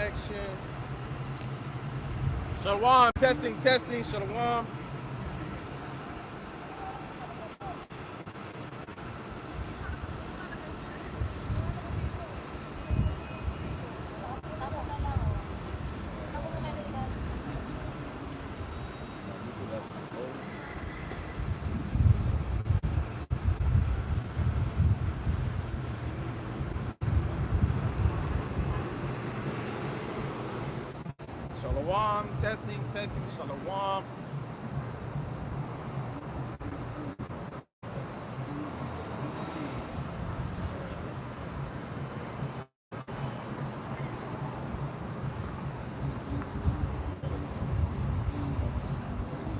connection. Shalom, testing, shalom. Shalom, testing, shalom.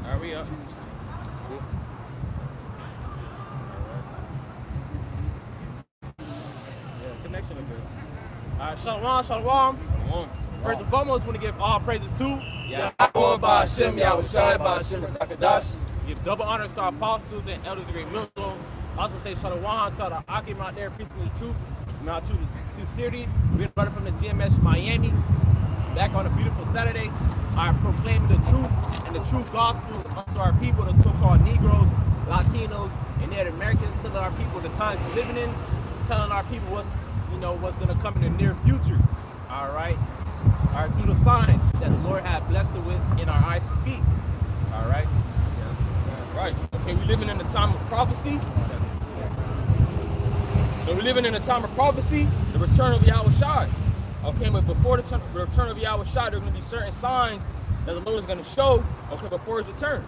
Hurry up. Yeah, connection is good. Alright, shalom. First and foremost, want to give all praises to Yahawashi144. Give double honor to our apostles and elders of great millstone. Also say shalom to the Akim out there, preaching the truth. Now to the sincerity. We're running from the GMS Miami. Back on a beautiful Saturday. Proclaiming the truth and the true gospel to our people, the so-called Negroes, Latinos, and Native Americans, telling our people the times we're living in, telling our people what's going to come in the near future. All right, through the signs that the Lord had blessed us with in our eyes to see. All right. Right. Okay, we're living in a time of prophecy. So we're living in a time of prophecy, the return of Yahawashi. Okay, but before the return of Yahawashi, there are going to be certain signs that the Lord is going to show, okay, before his return.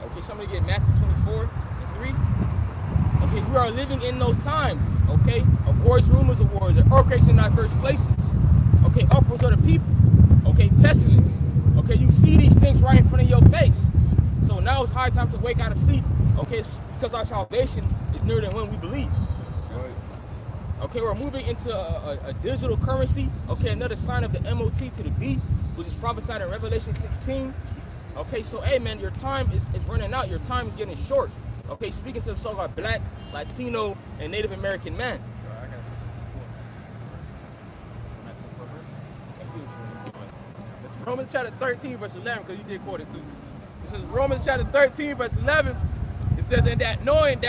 Okay, somebody get Matthew 24:3. Okay, we are living in those times, okay, of wars, rumors of wars, earthquakes in diverse places. Okay, upwards of the people. Okay, pestilence. Okay, you see these things right in front of your face. So now it's high time to wake out of sleep. Okay, because our salvation is nearer than when we believe. Okay, we're moving into a digital currency. Okay, another sign of the MOT to the B, which is prophesied in Revelation 16. Okay, so hey man, your time is running out. Your time is getting short. Okay, speaking to the so-called Black, Latino, and Native American man. Romans chapter 13, verse 11, because you did quote it too. It says Romans chapter 13, verse 11. It says, and that knowing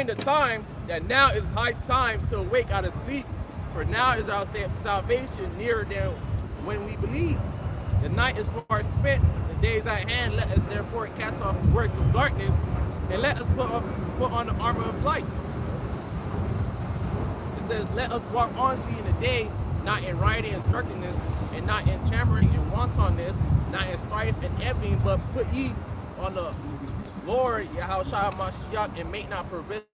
the time, that now is high time to awake out of sleep, for now is our salvation nearer than when we believe. The night is far spent, the day is at hand. Let us therefore cast off the works of darkness, and let us put on the armor of light. It says, let us walk honestly in the day, not in rioting and drunkenness, and not in chambering and wantonness, not in strife and envying, but put ye on the Lord Yahawashi, and make not provision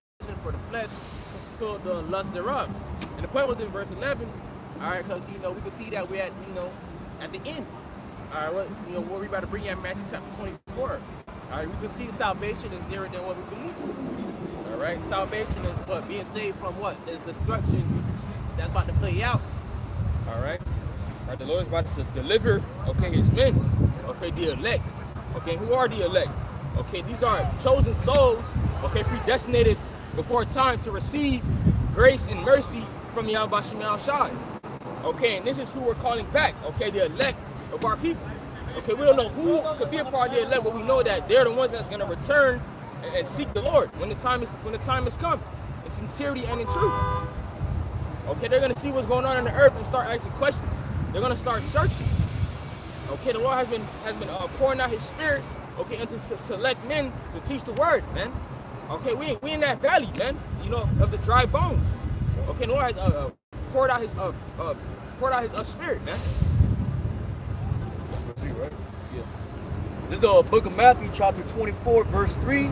for the flesh, fulfill the lust thereof. And the point was in verse 11, all right, because we can see that we're at the end. All right, we're about to bring you at Matthew chapter 24. All right, we can see salvation is nearer than what we believe. All right, salvation is what? Being saved from what? The destruction that's about to play out. All right. All right, the Lord is about to deliver, okay, his men, okay, the elect. Okay, who are the elect? Okay, these are chosen souls, okay, predestinated before time to receive grace and mercy from Yahawashi. Okay, and this is who we're calling back, okay, the elect of our people. Okay, we don't know who could be a part of the elect, but we know that they're the ones that's going to return and seek the Lord when the time has come, in sincerity and in truth. Okay, they're going to see what's going on the earth and start asking questions. They're going to start searching. Okay, the Lord has been pouring out his spirit, okay, into select men to teach the word, man. Okay, we in that valley, man, of the dry bones. Okay, the Lord has poured out his spirit, man. Yeah. This is the book of Matthew, chapter 24, verse 3.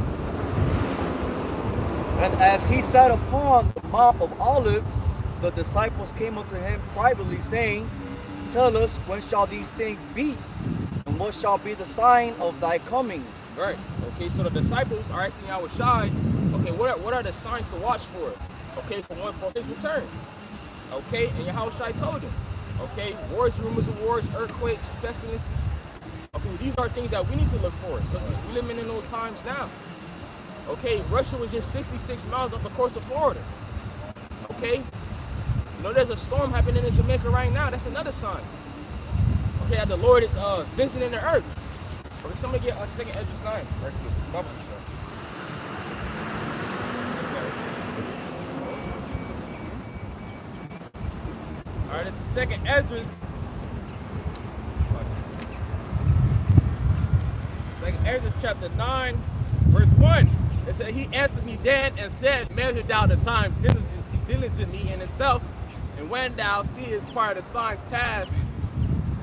And as he sat upon the Mount of Olives, the disciples came unto him privately, saying, tell us, when shall these things be? And what shall be the sign of thy coming? Right. Okay, so the disciples are asking Yahawashi, okay, what are the signs to watch for? Okay, for his return. Okay, and Yahawashi told them, okay, wars, rumors of wars, earthquakes, pestilences. Okay, these are things that we need to look for, because we're living in those times now. Okay, Russia was just 66 miles off the coast of Florida. Okay, know, there's a storm happening in Jamaica right now. That's another sign. Okay, that the Lord is visiting the earth. Okay, somebody get a second Esdras 9. Right quick. All right, this is second Esdras. Second Esdras chapter 9, verse 1. It said, he answered me then and said, measure thou the time diligently in itself, and when thou seest part of the signs past,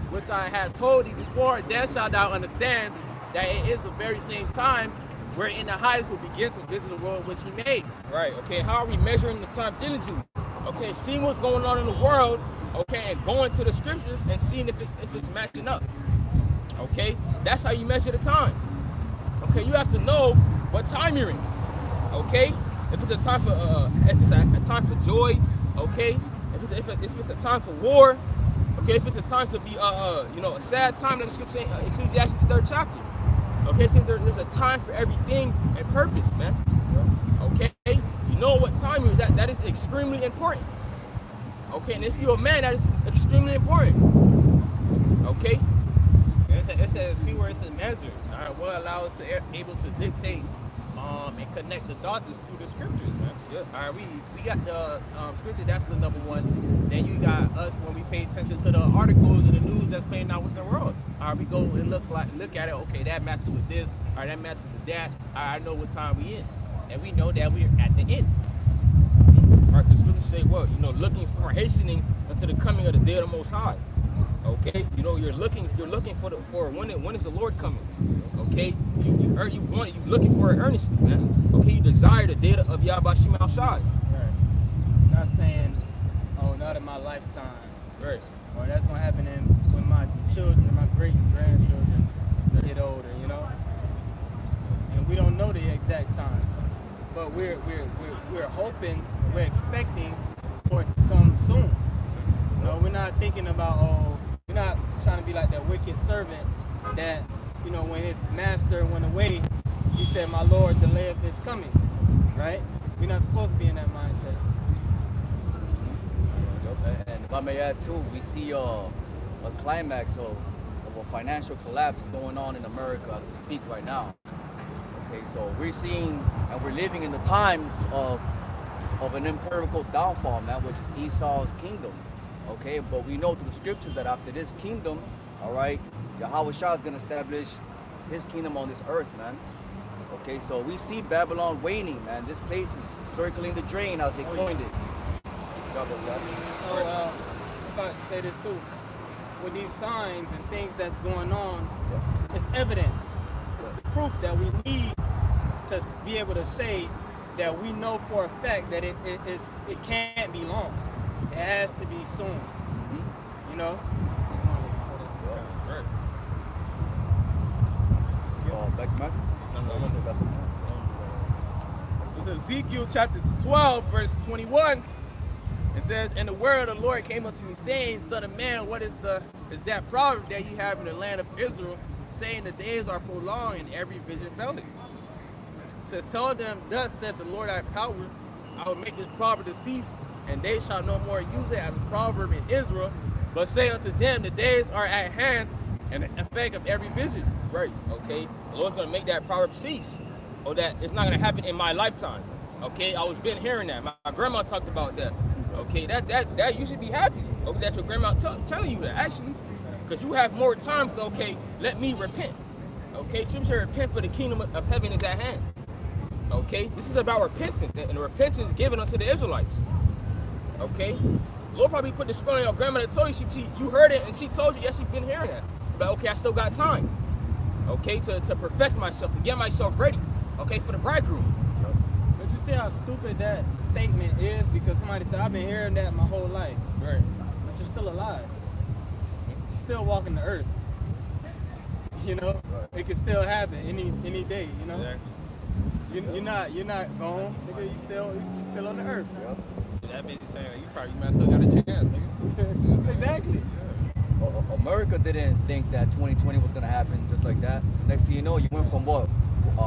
which I had told thee before, then shalt thou understand that it is the very same time wherein the highest will begin to visit the world which he made. Right, okay, how are we measuring the time diligently? Okay, seeing what's going on in the world, okay, and going to the scriptures and seeing if it's matching up. Okay, that's how you measure the time. Okay, you have to know what time you're in. Okay, if it's a time for if it's a time for joy, okay, if it's a time for war, okay, if it's a time to be you know, a sad time, like the scripture saying, Ecclesiastes 3rd chapter. Okay, since there's a time for everything and purpose, man. Okay, you know what time is that is extremely important. Okay, and if you're a man, that is extremely important. Okay. It says keyword, it says measure. All right, what allows us to able to dictate and connect the dots is through the scriptures, man. Yeah. All right, we got the scripture. That's the number one. Then you got us when we pay attention to the articles and the news that's playing out with the world. All right, we go and look at it. Okay, that matches with this. All right, that matches with that. All right, I know what time we in, and we know that we're at the end. All right, the scriptures say what? You know, looking for, hastening unto the coming of the day of the Most High. Okay, you know, you're looking for when is the Lord coming? Okay, you looking for it earnestly, man. Okay, you desire the day of Yahawashi144. Right. Not saying, oh, not in my lifetime. Right. Or that's gonna happen when my children and my great grandchildren get older, you know. And we don't know the exact time, but we're hoping, we're expecting for it to come soon. You know, we're not thinking about, oh, we're not trying to be like that wicked servant that, you know, when his master went away, he said, my Lord, the day is coming, right? We're not supposed to be in that mindset. And if I may add too, we see a climax of a financial collapse going on in America as we speak right now. Okay, so we're seeing and we're living in the times of an empirical downfall, man, which is Esau's kingdom. Okay, but we know through the scriptures that after this kingdom, all right, Yahawashi is going to establish his kingdom on this earth, man. Okay, so we see Babylon waning, man. This place is circling the drain, as they coined it. So, if I say this too, with these signs and things that's going on, it's evidence. It's the proof that we need to be able to say that we know for a fact that it can't be long. It has to be soon. You know? Back to Matthew? It's Ezekiel chapter 12, verse 21. It says, and the word of the Lord came unto me, saying, son of man, what is that proverb that you have in the land of Israel, saying the days are prolonged and every vision faileth? It says, tell them, thus said the Lord thy power, I will make this proverb to cease, and they shall no more use it as a proverb in Israel, but say unto them, the days are at hand, and the effect of every vision. Right, okay. The Lord's gonna make that proverb cease, or that it's not gonna happen in my lifetime. Okay, I was been hearing that. My grandma talked about that. Okay, that you should be happy. Okay, that's your grandma telling you that actually, because you have more time. So okay, let me repent. Okay, scripture repent for the kingdom of heaven is at hand. Okay, this is about repentance, and the repentance given unto the Israelites. Okay, the Lord probably put the spell on your grandma that told you you heard it, and she told you yes, she's been hearing that. But okay, I still got time. Okay, to perfect myself, to get myself ready. Okay, for the bridegroom. But you see how stupid that statement is, because somebody said, I've been hearing that my whole life. Right. But you're still alive. You're still walking the earth. You know, it could still happen any day. You know, exactly. You're not gone. Nigga, you still on the earth. Yep. That bitch saying you might still got a chance, nigga. Exactly. America didn't think that 2020 was gonna happen just like that. Next thing you know, you went from what?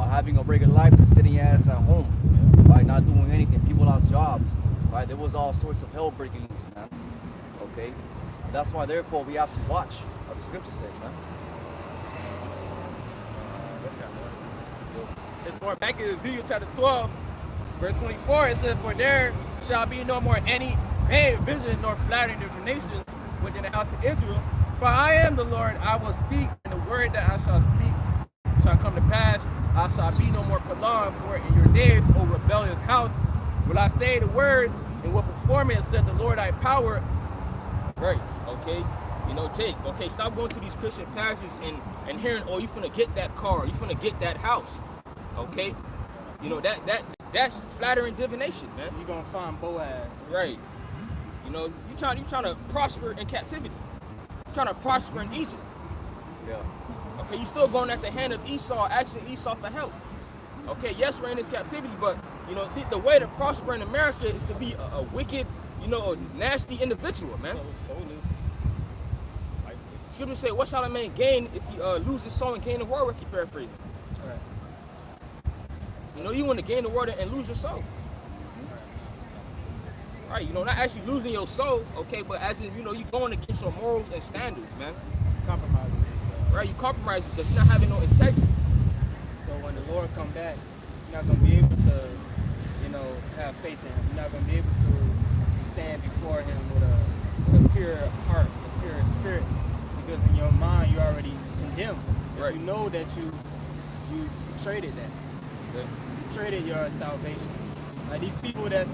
Having a regular life to sitting your ass at home, right? Not doing anything. People lost jobs, right? There was all sorts of hell breaking loose. man. Okay? That's why, therefore, we have to watch what the scripture says, man. It's more back in Ezekiel chapter 12, verse 24. It says, "For there shall be no more any vain vision nor flattering divination within the house of Israel. For I am the Lord, I will speak, and the word that I shall speak shall come to pass. I shall be no more prolonged, for in your days, O rebellious house, will I say the word, and will perform it, said the Lord thy power." Right, okay. You know, Jake, okay, stop going to these Christian pastors and hearing, oh, you finna get that car, you finna get that house. Okay? You know, that's flattering divination, man. You're gonna find Boaz. Right. You know, you trying to prosper in captivity. You're trying to prosper in Egypt. Yeah. Okay, you still going at the hand of Esau, asking Esau for help. Okay, yes, we're in this captivity, but you know, the way to prosper in America is to be a wicked, you know, a nasty individual, man. Scripture say, what shall a man gain if he lose his soul and gain the world, if you paraphrase it? Right. You know, you want to gain the world and lose your soul. Right, you know, not actually losing your soul, okay, but as in, you know, you're going against your morals and standards, man. Compromising yourself. Right, you compromise yourself, you're not having no integrity. So when the Lord come back, you're not going to be able to, you know, have faith in him. You're not going to be able to stand before him with a pure heart, a pure spirit. Because in your mind, you're already condemned. Right. You know that you traded that. Okay. You traded your salvation. Like these people that's,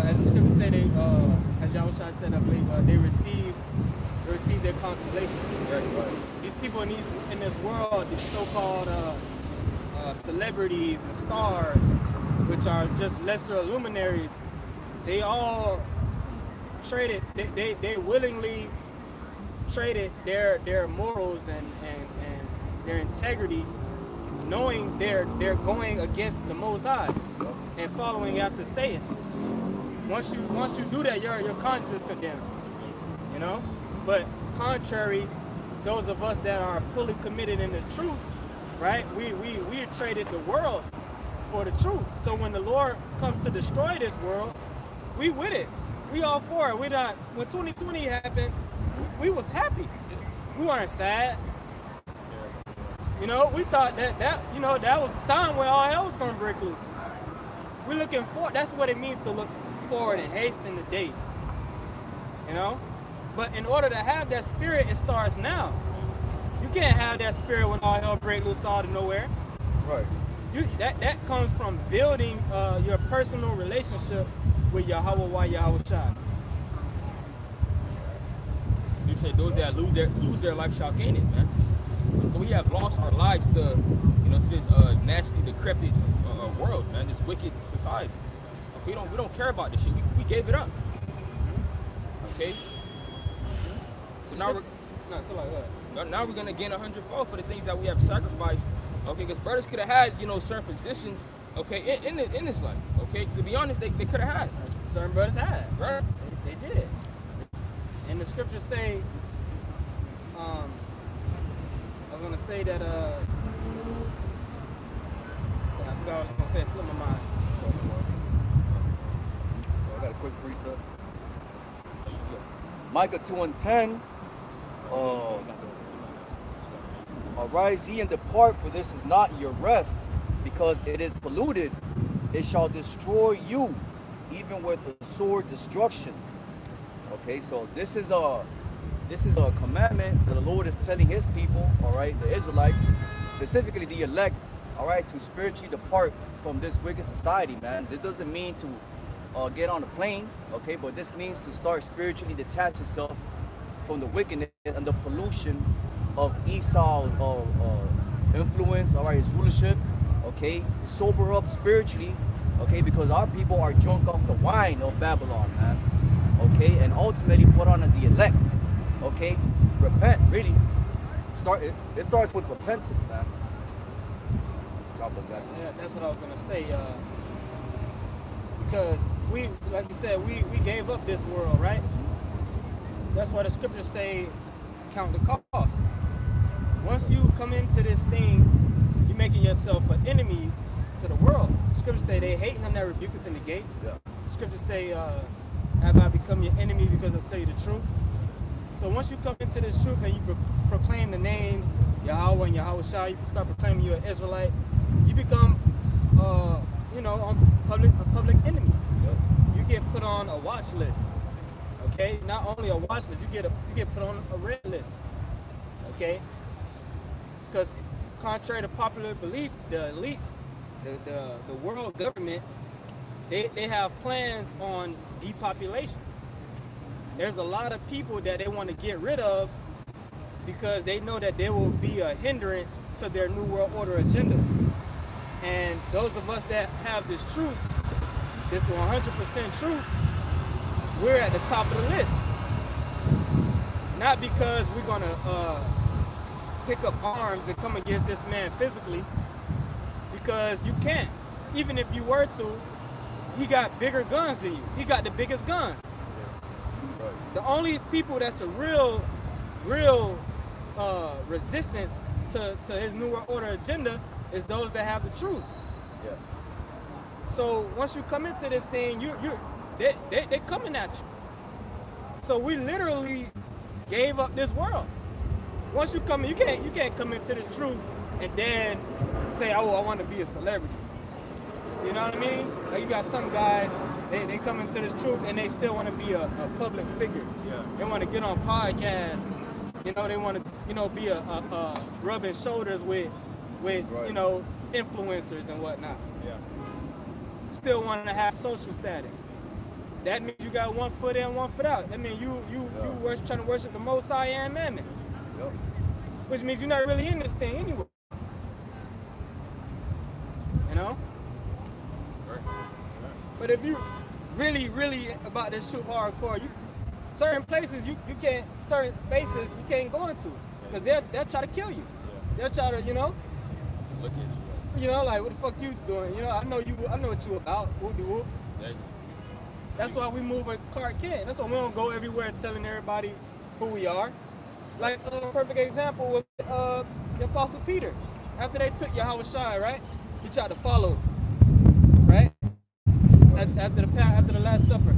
as the scripture said, they, as Yahawashi said, I believe, they receive their consolation. Right. These people in this world, these so-called celebrities and stars, which are just lesser luminaries, they all traded. They willingly traded their morals and their integrity, knowing they're going against the Most High and following after Satan. Once you do that, your conscience is condemned. You know? But contrary, those of us that are fully committed in the truth, right? We traded the world for the truth. So when the Lord comes to destroy this world, we with it. We all for it. We not, when 2020 happened, we was happy. We weren't sad. You know, we thought that you know, that was the time where all hell was gonna break loose. We're looking for, that's what it means to look forward and hasten the day. You know? But in order to have that spirit, it starts now. You can't have that spirit when all hell break loose out of nowhere. Right. That comes from building your personal relationship with Yahawashi. You say those that lose their life shall gain it, man. But we have lost our lives to, you know, to this nasty, decrepit world, man. This wicked society. We don't care about this shit. We gave it up. Okay. So now we're gonna gain 100-fold for the things that we have sacrificed. Okay, because brothers could have had, you know, certain positions. Okay, in this life. Okay, to be honest, they could have had. Certain brothers had. Right. They did. And the scriptures say, I was gonna say that I forgot what I was gonna say, it slipped my mind. I got a quick precept. Micah 2:10. Arise ye and depart, for this is not your rest, because it is polluted. It shall destroy you, even with the sword destruction. Okay, so this is a commandment that the Lord is telling his people, all right, the Israelites, specifically the elect, all right, to spiritually depart from this wicked society, man. This doesn't mean to get on a plane, okay, but this means to start spiritually detach yourself from the wickedness and the pollution of Esau's influence, all right, his rulership, okay. Sober up spiritually, okay, because our people are drunk off the wine of Babylon, man, okay, and ultimately put on as the elect, okay. Repent, really. It starts with repentance, man. Yeah, that's what I was gonna say. Because we, like you said, we gave up this world, right? That's why the scriptures say, count the cost. Once you come into this thing, you're making yourself an enemy to the world. The scriptures say they hate him that rebuketh in the gates. Yeah. The scriptures say have I become your enemy because I tell you the truth? So once you come into this truth and you proclaim the names Yahweh and Yahawashi, you start proclaiming you're an Israelite, you become, you know, a public enemy. You get put on a watch list. Okay, not only a watch list, you get put on a red list. Okay, because contrary to popular belief, the elites, the world government, they have plans on depopulation. There's a lot of people that they want to get rid of because they know that they will be a hindrance to their New World Order agenda. And those of us that have this truth, this 100% truth, we're at the top of the list. Not because we're going to pick up arms and come against this man physically, because you can't. Even if you were to, he got bigger guns than you. He got the biggest guns. The only people that's a real resistance to his New World Order agenda is those that have the truth. Yeah. So once you come into this thing, they're coming at you. So we literally gave up this world. Once you come in, you can't come into this truth and then say, oh, I want to be a celebrity. You know what I mean? Like, you got some guys, they come into this truth and they still want to be a public figure. Yeah. They want to get on podcasts. You know, they want to, you know, be a rubbing shoulders with right. You know, influencers and whatnot. Yeah. Still wanting to have social status. That means you got one foot in, one foot out. That means you trying to worship the Most High and Mammon. Yep. Which means you're not really in this thing anyway. You know? Right. But if you really about this truth hardcore, certain places you can't, certain spaces you can't go into, because they'll try to kill you. They'll try to, you know, Look at you. you know, like, what the fuck you doing? You know, I know what you about. Whoop-de-whoop. Yeah. That's why we move with Clark Kent. That's why we don't go everywhere telling everybody who we are. Like, a perfect example was the Apostle Peter. After they took Yahawashi, right? He tried to follow, right? After the Last Supper,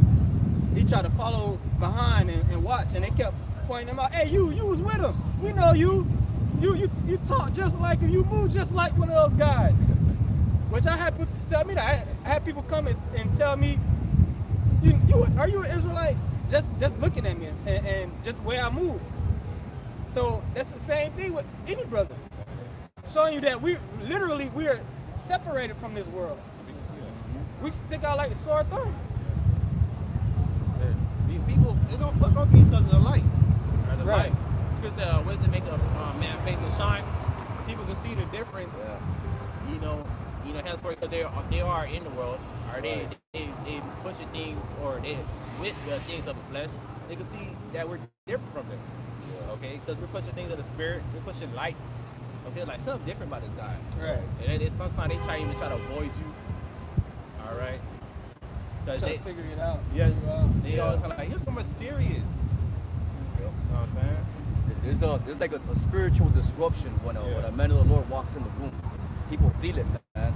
he tried to follow behind and watch, and they kept pointing him out. Hey, you was with him. We know you. You talk just like him. You move just like one of those guys. Which I had people tell me that. I had people come and tell me, are you an Israelite? Just looking at me and just the way I move. So that's the same thing with any brother. Showing you that we are separated from this world. We stick out like a sore thumb. People, they don't put on me because of the light. The Right. light. Because what does it make a man face and shine? People can see the difference. Yeah. You know, henceforth, because they are in the world. Are they pushing things, or they with the things of the flesh? They can see that we're different from them. Okay, because we're pushing things of the spirit. We're pushing light. Okay, like something different about this guy. Right. And sometimes they even try to avoid you. All right. Because Try to figure it out. Yeah. They always kind of like, you're so mysterious. You know what I'm saying? There's like a spiritual disruption when a man of the Lord walks in the room. People feel it, man.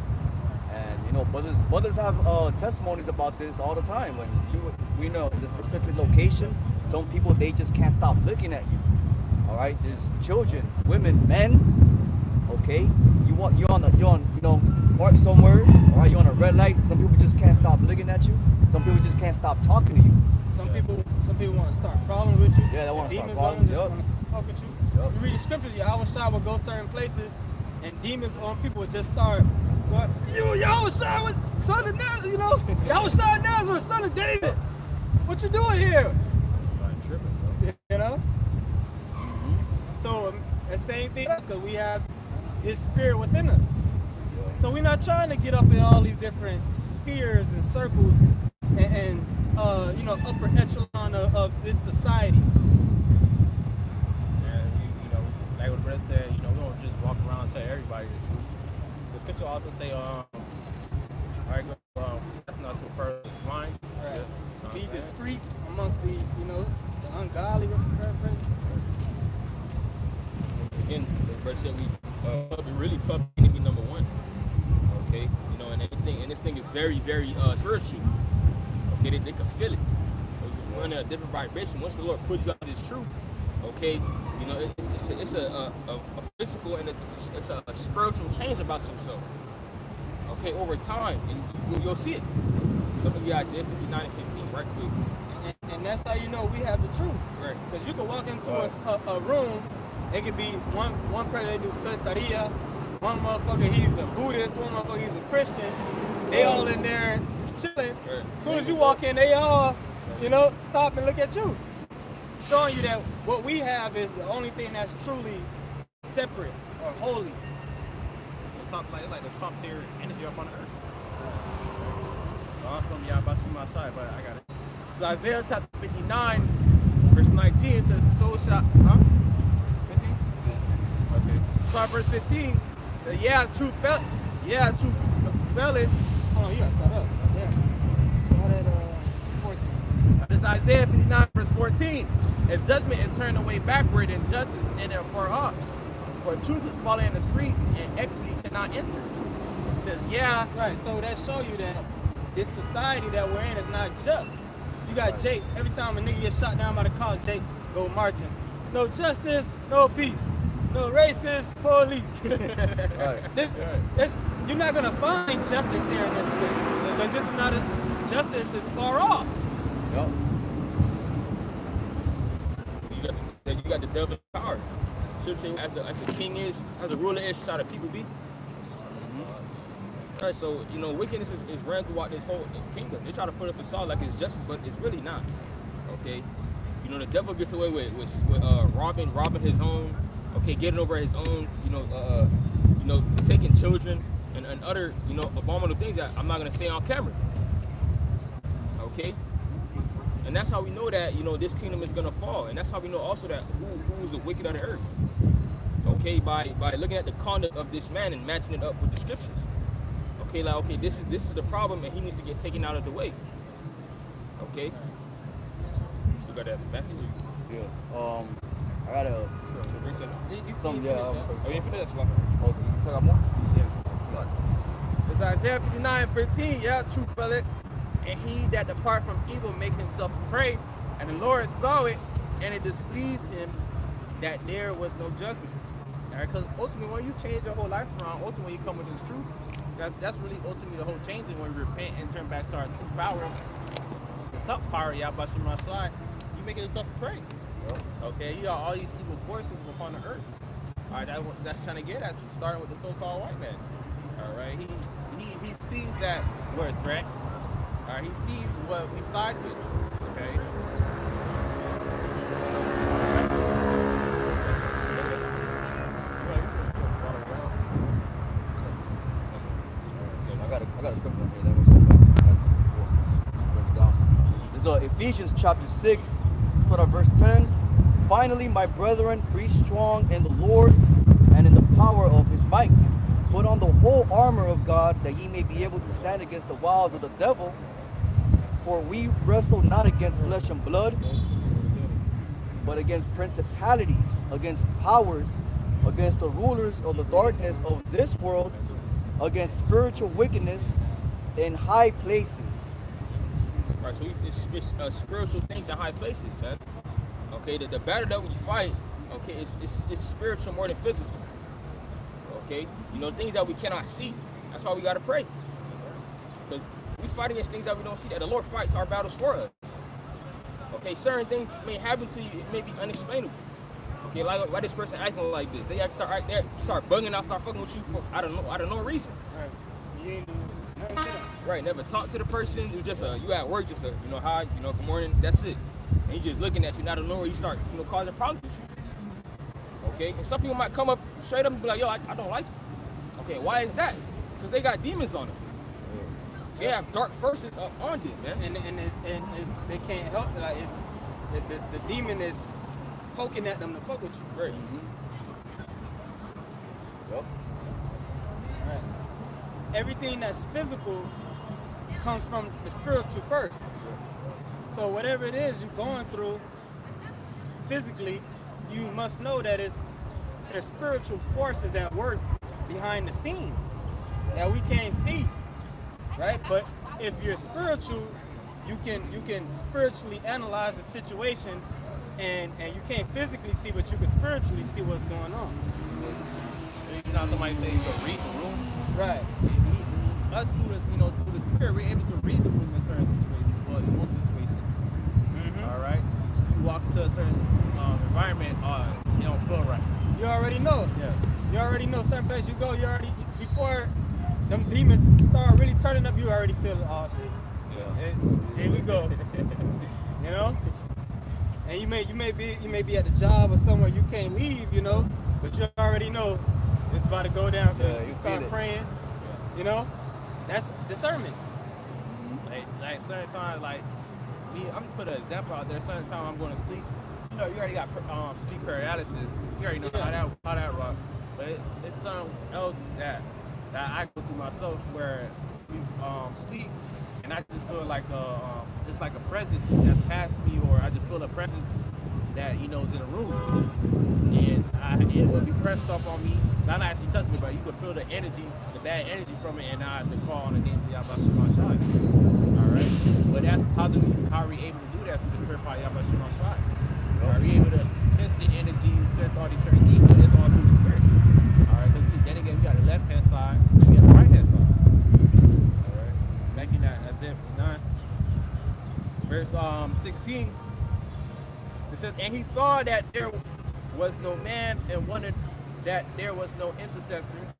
And you know, brothers have testimonies about this all the time. When we know in this specific location, some people, they just can't stop looking at you. All right, there's children, women, men. Okay, you on park somewhere. All right, you're on a red light. Some people just can't stop looking at you. Some people just can't stop talking to you. Some people want to start problems with you. Yeah, they want to start Demons problems. on them, just want to fuck with you. Yep. You read the scriptures, Yahawashi will go certain places, and demons on people would just start going, Yahawashi was son of Nazareth, you know, Yahawashi Nazareth, son of David. What you doing here? You know? So the same thing, because we have his spirit within us. So we're not trying to get up in all these different spheres and circles and upper echelon of this society. And like what the brother said, we don't just walk around and tell everybody the truth. The scripture also say, that's not to a person's line. Right. Be discreet amongst the ungodly reference. Again, the verse said we really public enemy number one. Okay, and this thing is very, very spiritual. Okay, they can feel it. we're in a different vibration. Once the Lord puts you out of this truth, okay, you know, it's a physical and it's a spiritual change about yourself. Okay, over time, and you'll see it. Some of you guys, Isaiah 59 and 15, right quick. And that's how you know we have the truth. Right. Because you can walk into a room, it could be one person they do Santeria, one motherfucker he's a Buddhist, one motherfucker he's a Christian. They all in there chilling. Right. As soon as you walk in, they all, you know, stop and look at you. Showing you that what we have is the only thing that's truly separate or holy. It's like the top tier energy up on the earth. So I'm from Yahawashi144, but I got it. So Isaiah chapter 59, verse 19 says, "So shall." Huh? 15? Okay. So verse 15. True fellas. Oh, you gotta start up. Yeah. Start at 14. This is Isaiah 59, verse 14. And judgment is turned away backward, and justice and far off. For truth is falling in the street, and equity cannot enter. It says, yeah. Right, so that show you that this society that we're in is not just. You got Jake, every time a nigga gets shot down by the cops, Jake go marching. No justice, no peace. No racist police. This, you're not gonna find justice here in this place. Because this is not justice is far off. Yep. You got the devil power. Should say as the king is, as a ruler is, shall the people be. All right, so you know wickedness is ran throughout this whole kingdom. They try to put a facade like it's justice, but it's really not. Okay, you know the devil gets away with robbing his own. Okay, getting over his own. You know, taking children and other abominable things that I'm not gonna say on camera. Okay. And that's how we know that, this kingdom is going to fall. And that's how we know also that who is the wicked of the earth. Okay, by looking at the conduct of this man and matching it up with the scriptures. Okay, like, okay, this is the problem and he needs to get taken out of the way. Okay? You still got that Matthew? Yeah. I got a... Oh, you didn't finish that? Okay, you still got more? Yeah. It's Isaiah 59, 15. Yeah, true fella. And he that depart from evil make himself a prey. And the Lord saw it, and it displeased him that there was no judgment. Because ultimately, when you change your whole life around, ultimately you come with this truth. That's really ultimately the whole changing when we repent and turn back to our true power. The top power, Yahawashi144, you make yourself a prey. Yep. Okay, you got all these evil forces upon the earth. All right, that's trying to get at you, starting with the so-called white man. All right, he sees that we're a threat. All right, he sees what we side with. Okay. I got a quick one here. Then we go back to this is Ephesians chapter 6, start at verse 10. Finally, my brethren, be strong in the Lord and in the power of his might. Put on the whole armor of God, that ye may be able to stand against the wiles of the devil. For we wrestle not against flesh and blood, but against principalities, against powers, against the rulers of the darkness of this world, against spiritual wickedness in high places. Right, so it's spiritual things in high places, man. Okay, the battle that we fight, okay, it's spiritual more than physical. Okay, things that we cannot see. That's why we gotta pray. Because we fight against things that we don't see, that the Lord fights our battles for us. Okay, certain things may happen to you, it may be unexplainable. Okay, like why this person acting like this? They start bugging out, start fucking with you for I don't know reason. Right. You ain't do nothing to them. Right, never talk to the person. It was just you at work, just hi, good morning, that's it. And he just looking at you, not knowing you start, causing problems with you. Okay, and some people might come up straight up and be like, yo, I don't like you. Okay, why is that? Because they got demons on them. They have dark forces up on them, man. And they can't help it. Like the demon is poking at them to fuck with you. Right. Yep. Right. Everything that's physical comes from the spiritual first. So whatever it is you're going through physically, you must know that there's spiritual forces at work behind the scenes that we can't see. Right? But if you're spiritual, you can spiritually analyze the situation, and you can't physically see, but you can spiritually see what's going on. You know, somebody say to read the room. Right. Us through the spirit, we're able to read the room in certain situations, well, in most situations. All right. You walk into a certain environment, you don't feel right. You already know. Yeah. You already know certain place you go. You already before them demons start really turning up. You already feel it. Oh shit. Yeah. Here we go. You know. And you may be at the job or somewhere you can't leave. You know, but you already know it's about to go down. So you start praying. Yeah. You know, that's discernment. Like certain times, like me, I'm gonna put an example out there. Certain time I'm going to sleep. You know, you already got sleep paralysis. You already know how that rock. But it's something else that I go through myself where we sleep and I just feel like it's like a presence that's past me, or I just feel a presence that is in a room, and it will be pressed up on me. Not actually touch me, but you could feel the energy, the bad energy from it, and I have to call on the name of Yahawashi144. All right, but that's how are we able to do that through the spirit power Yahawashi144? Are we able to sense the energy, sense all these certain things? But it's all through the spirit. All right, then again, we got the left hand side, and we got the right hand side. All right, making that Isaiah 9, verse 16. It says, and he saw that there was no man, and wondered that there was no intercessor.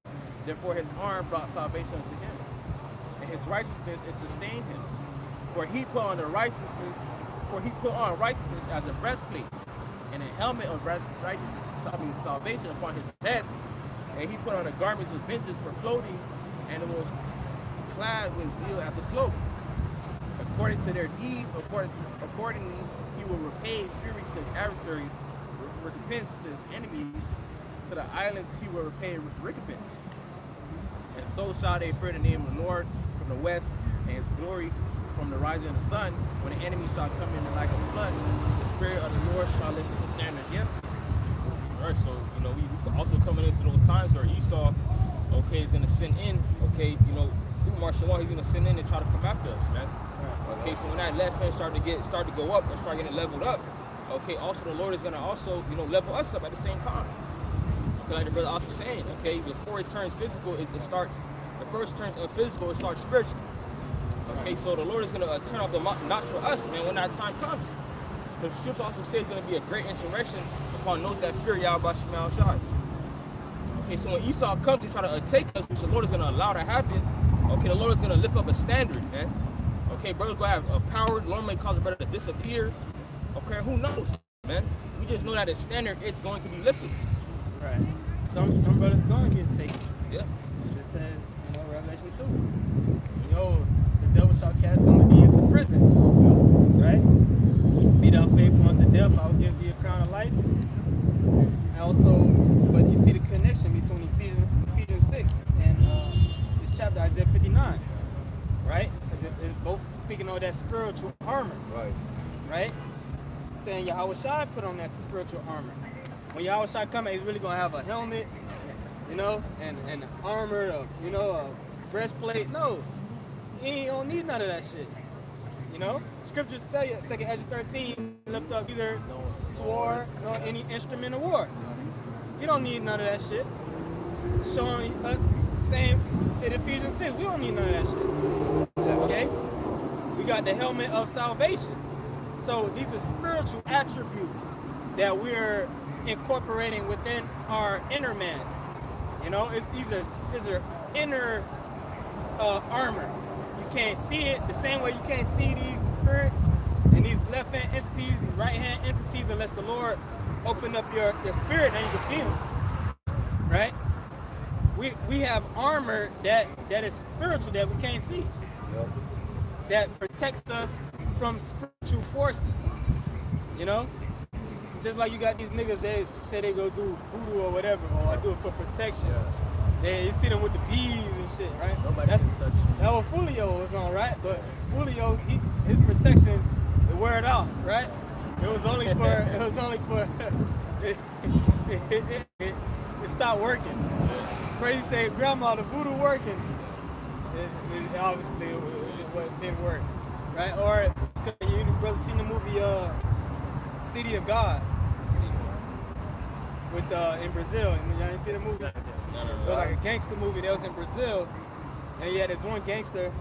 Therefore his arm brought salvation unto him, and his righteousness it sustained him. For he put on righteousness as a breastplate, and a helmet of salvation upon his head. And he put on the garments of vengeance for clothing, and it was clad with zeal as a cloak. According to their deeds, accordingly he will repay fury to his adversaries, recompense to his enemies. To the islands he will repay recompense. And so shall they fear the name of the Lord from the west, and his glory from the rising of the sun. When the enemy shall come in like a flood, the spirit of the Lord shall lift up a standard against him. All right, so we also coming into those times where Esau, is gonna send in, through martial law, he's gonna send in and try to come after us, man. Okay, so when that left hand start to go up or start getting leveled up, also the Lord is gonna also level us up at the same time. Okay, like the brother also saying, before it turns physical, it starts. The first turns of physical, it starts spiritually. Okay, so the Lord is gonna turn off the not for us, man, when that time comes. Because the scripture also says it's gonna be a great insurrection upon those that fear Yahawashi144. Okay, so when Esau comes to try to take us, which the Lord is gonna allow to happen, the Lord is gonna lift up a standard, man. Okay, brothers gonna have a power. The Lord may cause a brother to disappear. Okay, who knows, man? We just know that the standard is going to be lifted. Right. Some brothers gonna get taken. Yeah. It says, Revelation 2. Behold, the devil shall cast some of thee into prison. Right? Be thou faithful unto death, I will give thee a crown of life. And also, but you see the connection between Ephesians 6 and this chapter, Isaiah 59. Right? Because it's both speaking of that spiritual armor. Right? Saying Yahawashi put on that spiritual armor. When Yahawashi come, he's really gonna have a helmet, and an armor, a breastplate. No, he don't need none of that shit. Scriptures tell you, 2 Ezra 13, lift up either sword nor any instrument of war. You don't need none of that shit. Showing same in Ephesians 6, we don't need none of that shit. Okay, we got the helmet of salvation. So these are spiritual attributes that we're incorporating within our inner man. These are inner armor. You can't see it the same way you can't see these spirits and these left hand entities, these right hand entities, unless the Lord open up your spirit and you can see them. Right? We have armor that is spiritual that we can't see. Yep. That protects us from spiritual forces. Just like you got these niggas, they say they go do voodoo or whatever, or I do it for protection. You see them with the bees and shit, right? That was Fulio was on, right? But Fulio, his protection, it wore it off, right? It was only for, it stopped working. Crazy say, grandma, the voodoo working. It obviously it didn't work. right? Or you brother seen the movie City of God with in Brazil? Y'all ain't see the movie? It was like a gangster movie that was in Brazil, and he had this one gangster.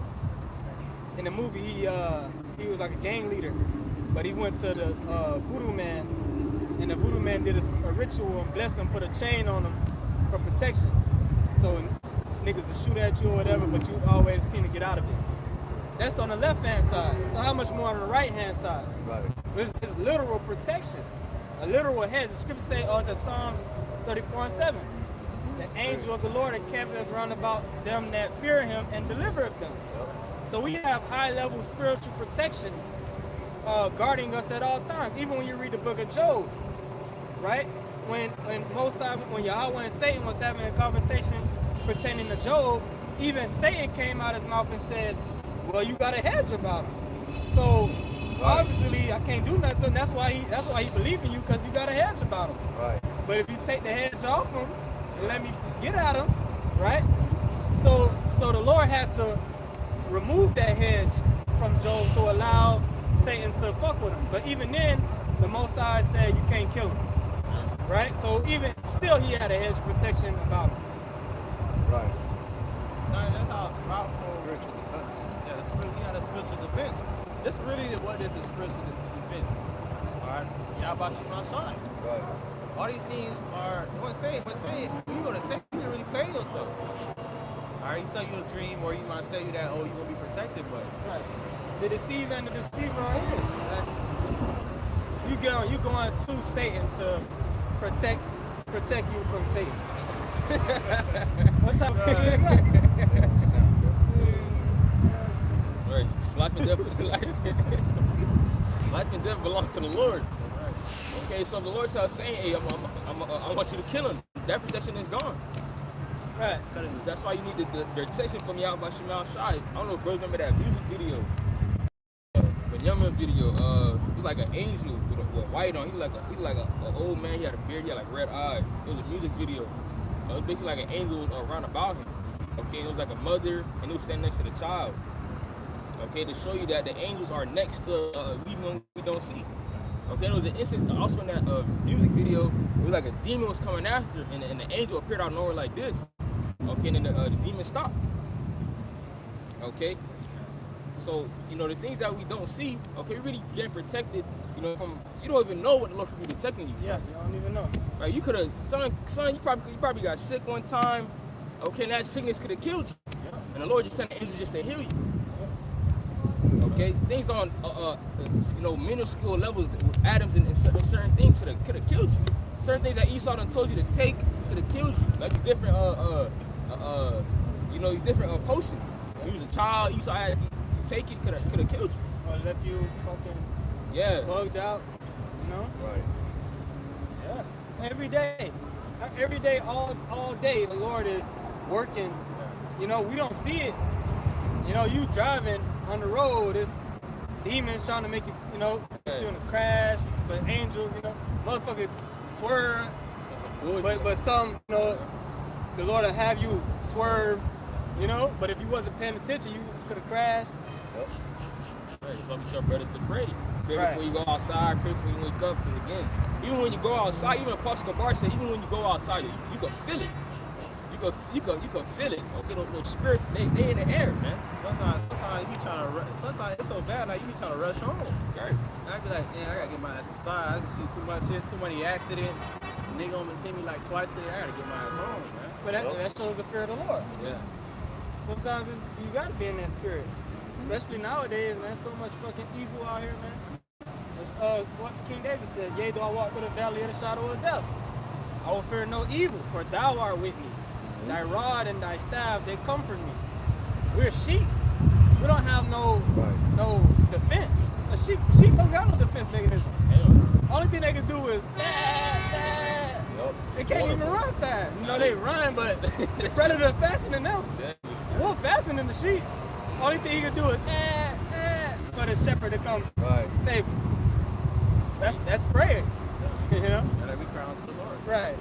In the movie, he was like a gang leader, but he went to the voodoo man, and the voodoo man did a ritual and blessed him, put a chain on him for protection. So niggas will shoot at you or whatever, but you always seem to get out of it. That's on the left-hand side. So how much more on the right-hand side? Right. It's literal protection, a literal hedge. The scripture says, it's at Psalms 34:7. The angel of the Lord encampeth round about them that fear him and delivereth them. So we have high-level spiritual protection guarding us at all times. Even when you read the book of Job, right? When Yahweh and Satan was having a conversation pertaining to Job, even Satan came out his mouth and said, well, you got a hedge about him. So obviously I can't do nothing to him. That's why he believed in you, because you got a hedge about him. Right. But if you take the hedge off him and let me get at him, right? So the Lord had to remove that hedge from Job to allow Satan to fuck with him. But even then, the Most High said you can't kill him. Right? So even still he had a hedge of protection about him. Right. Sorry, that's how powerful spiritual defense. Yeah, he had a spiritual defense. This really what is the spiritual defense. Alright? Yahawashi144. Right. All these things are when you go to say you really play yourself. Alright, he sell you a dream, or you might say you that, oh, you're gonna be protected, but right. The deceiver and the deceiver are his. Right? You going to Satan to protect you from Satan. What type of shit is that? Right. Life and death belongs to the Lord. Okay, so the Lord starts saying, hey, I want you to kill him. That protection is gone. Right. That's why you need the protection from Yahawashi144. I don't know if bro remember that music video. The Yumma video. It was like an angel with white on. He was like an old man. He had a beard. He had like red eyes. It was a music video. It was basically like an angel around about him. Okay, it was like a mother, and he was standing next to the child. Okay, to show you that the angels are next to even when we don't see. Okay, there was an instance also in that music video. It was like a demon was coming after, and the angel appeared out of nowhere like this. Okay, and then the demon stopped. Okay, so the things that we don't see. Okay, we really getting protected. From you don't even know what the Lord could be protecting you from. Yeah, you don't even know. Right, you could have son. You probably got sick one time. Okay, and that sickness could have killed you. Yeah. And the Lord just sent an angel just to heal you. Okay, things on minuscule levels, atoms and certain things could have killed you. Certain things that Esau done told you to take could have killed you. Like these different these different potions. When you was a child, Esau had you take it, could have killed you. Or left you fucking bugged out. Right. Yeah. Every day, all day, the Lord is working. We don't see it. You driving on the road, it's demons trying to make you, put you in a crash, but angels, motherfuckers swerve. But some, the Lord will have you swerve, but if you wasn't paying attention, you could have crashed. Yep. Right, that's why we tell brothers to pray. Pray before you go outside, pray before you wake up, and again, even when you go outside, even Apostle Bar said, even when you go outside, you can feel it. You can feel it. Okay, those spirits, they in the air, man. Sometimes you trying to rush. Sometimes it's so bad, like you be trying to rush home. Right. I be like, man, I gotta get my ass inside. I can see too much shit, too many accidents. Nigga almost hit me like twice today. I gotta get my ass home, man. But that shows the fear of the Lord. Yeah. Sometimes you gotta be in that spirit, especially nowadays, man. So much fucking evil out here, man. It's, what King David said, yea, though I walk through the valley of the shadow of death, I will fear no evil, for thou art with me. Thy rod and thy staff, they comfort me. We're sheep. We don't have no defense. A sheep don't got no defense mechanism. Only thing they can do is they can't even run fast. They run, but the predator faster than them. Wolf faster than the sheep. Only thing he can do is for the shepherd to come save him. That's prayer. And then we cry unto the Lord. Right.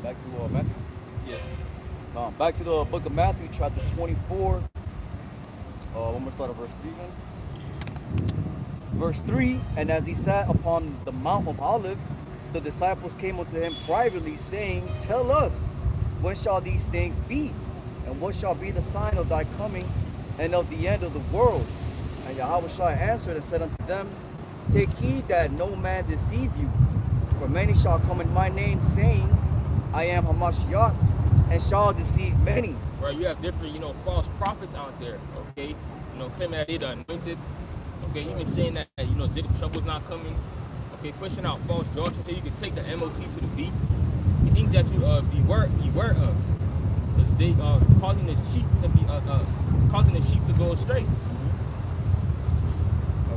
Back to Matthew. Yeah. Back to the book of Matthew, chapter 24. I'm going to start at verse 3 then. Verse 3, and as he sat upon the Mount of Olives, the disciples came unto him privately, saying, Tell us, when shall these things be? And what shall be the sign of thy coming and of the end of the world? And Yahawashi answered and said unto them, Take heed that no man deceive you. For many shall come in my name, saying, I am Hamashiach, and shall deceive many. Right, you have different, false prophets out there, okay? Claiming that they're the anointed. Okay, even saying that, Jacob trouble's not coming. Okay, pushing out false doctrine so you can take the MOT to the beat. Things that you beware of. Because they causing the sheep to go astray.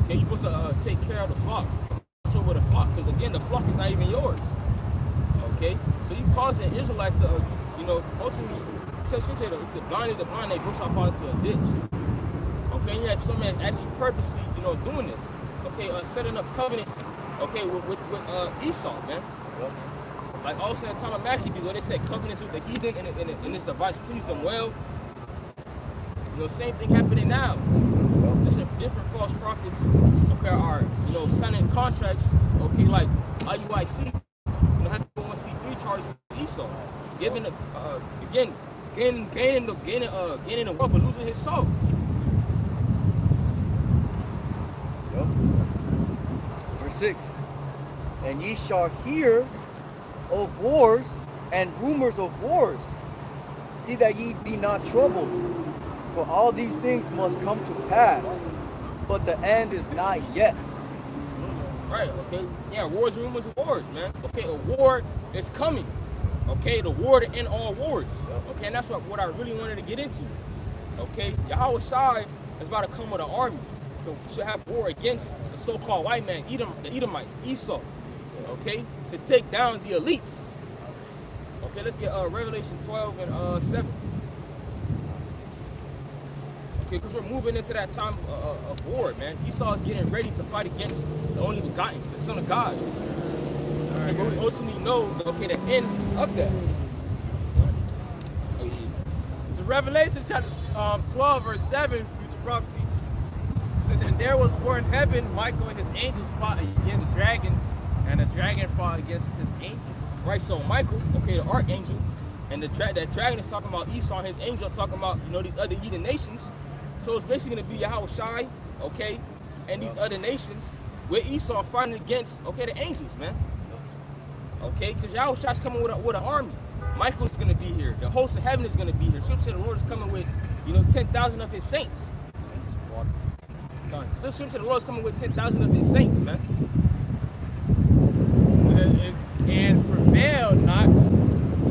Okay, you're supposed to take care of the flock. Watch over the flock, because again, the flock is not even yours. Okay, so you causing Israelites to, ultimately, scripture, the blind, they push off out into a ditch. Okay, and you have somebody actually purposely, doing this. Okay, setting up covenants. Okay, with Esau, man. Yep. Like also in the time of Matthew, where they said covenants with the heathen, and this device pleased them well. Same thing happening now. Just different false prophets. Okay, are signing contracts. Okay, like IUIC. Have 1C3 charges with Esau, giving gaining the wealth, but losing his soul. Yep. Verse 6. And ye shall hear of wars and rumors of wars. See that ye be not troubled, for all these things must come to pass, but the end is not yet. Right, okay. Yeah, wars, rumors of wars, man. Okay, a war is coming. Okay, the war to end all wars. Okay, and that's what I really wanted to get into. Okay, Yahawashi is about to come with an army to have war against the so-called white man, the Edomites, Esau. Okay, to take down the elites. Okay, let's get Revelation 12 and 7. Okay, because we're moving into that time of war, man. Esau is getting ready to fight against the only begotten, the Son of God. Okay, but we ultimately know, okay, the end of that. It's Revelation chapter 12, verse 7, future prophecy. It says, and there was war in heaven, Michael and his angels fought against the dragon, and the dragon fought against his angels. Right, so Michael, okay, the archangel, and that dragon is talking about Esau, and his angel is talking about, these other heathen nations. So it's basically going to be Yahawashi, okay, and these other nations with Esau fighting against, okay, the angels, man. Okay, because Yahushua's coming with an army. Michael's going to be here. The host of heaven is going to be here. Scripture said the Lord is coming with, 10,000 of his saints. Scripture said the Lord is coming with 10,000 of his saints, man. And prevailed not,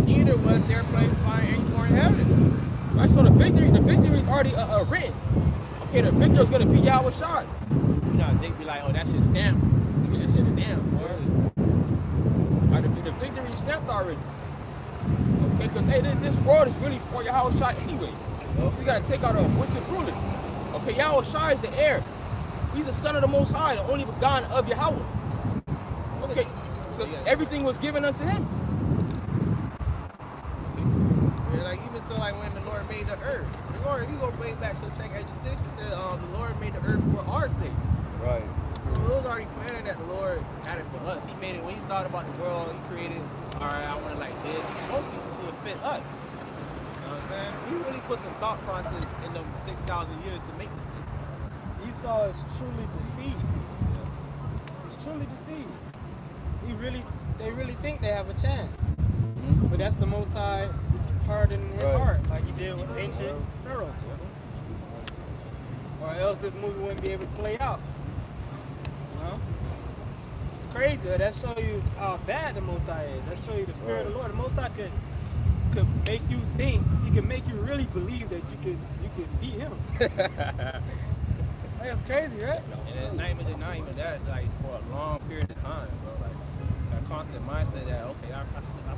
neither was their place fire anymore in heaven. Right, so the victory is already written. Okay, the victor is going to be Yahawashi. Jake be like, oh, that's your stamp. That's your stamp, boy. Right, the victory is stamped already. Okay, because hey, this world is really for Yahawashi anyway. You got to take out a wicked ruler. Okay, Yahawashi is the heir. He's the son of the Most High, the only begotten of Yahweh. Okay, so everything was given unto him. Yeah, like even so, like when the Lord made the earth, the Lord, you go way back to 2 Ezra 6, it said the Lord made the earth for our sakes. Right. So it was already planned that the Lord had it for us. He made it when he thought about the world. He created, all right, I want it like this. Hopefully to fit us. You know what I'm saying? He really put some thought process in them 6,000 years to make this thing. Esau is truly deceived. He's truly deceived. They really think they have a chance. But that's the Most High hardening his heart, like he did with ancient Pharaoh. Or else this movie wouldn't be able to play out. It's crazy. That shows you how bad the Most High is. That shows you the fear of the Lord. The Most High could make you think. He can make you really believe that you could beat him. That's crazy, right? And not even that, like for a long period of time, bro. Like that constant mindset that okay, I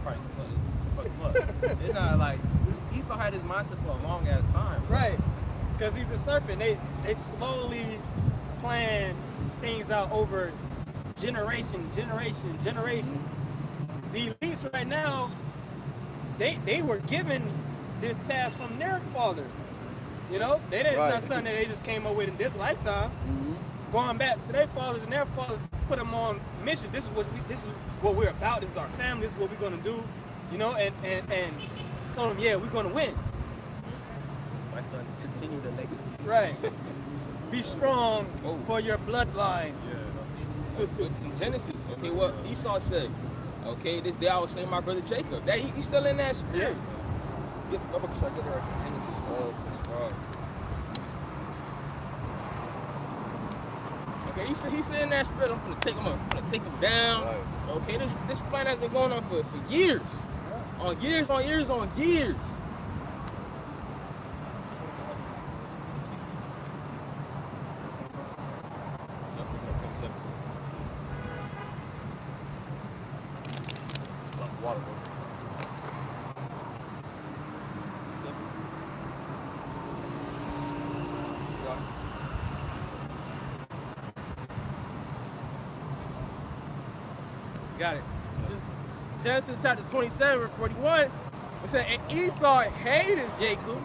probably can fuck him up. It's not like Esau had his mindset for a long ass time, bro. Right? Because he's a serpent. They slowly plan things out over generation. The elites right now, they were given this task from their fathers. You know, they didn't. Right. It's not something that they just came up with in this lifetime. Going back to their fathers, and their fathers put them on mission. This is what we're about. This is our family. This is what we're gonna do. You know, and told them, yeah, we're gonna win. My son, continue the legacy. Right. Be strong for your bloodline. In Genesis, okay, what Esau said, okay, this day I was saying my brother Jacob. That he's still in that spirit. Get Genesis 25. Okay, he's in that spirit. I'm gonna take him down. Right. Okay, this plan has been going on for years. On years, on years, on years. Water. Got it. Genesis chapter 27, verse 41. It said, and Esau hated Jacob.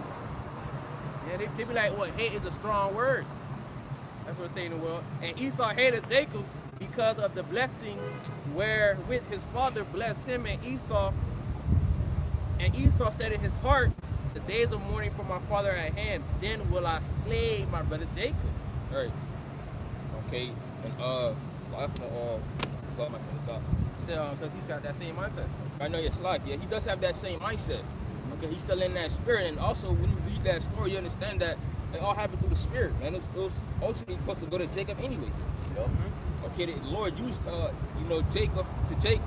Yeah, they be like, well, hate is a strong word. That's what it's saying in the world. And Esau hated Jacob because of the blessing wherewith his father blessed him. And Esau said in his heart, the days of mourning for my father are at hand. Then will I slay my brother Jacob. Right. Okay. And slide my train of thought. Because he's got that same mindset. I know it's like, yeah, he does have that same mindset. Okay, he's still in that spirit. And also, when you read that story, you understand that it all happened through the spirit, man. It was ultimately supposed to go to Jacob anyway. Yep. Okay, the Lord used, Jacob to Jacob.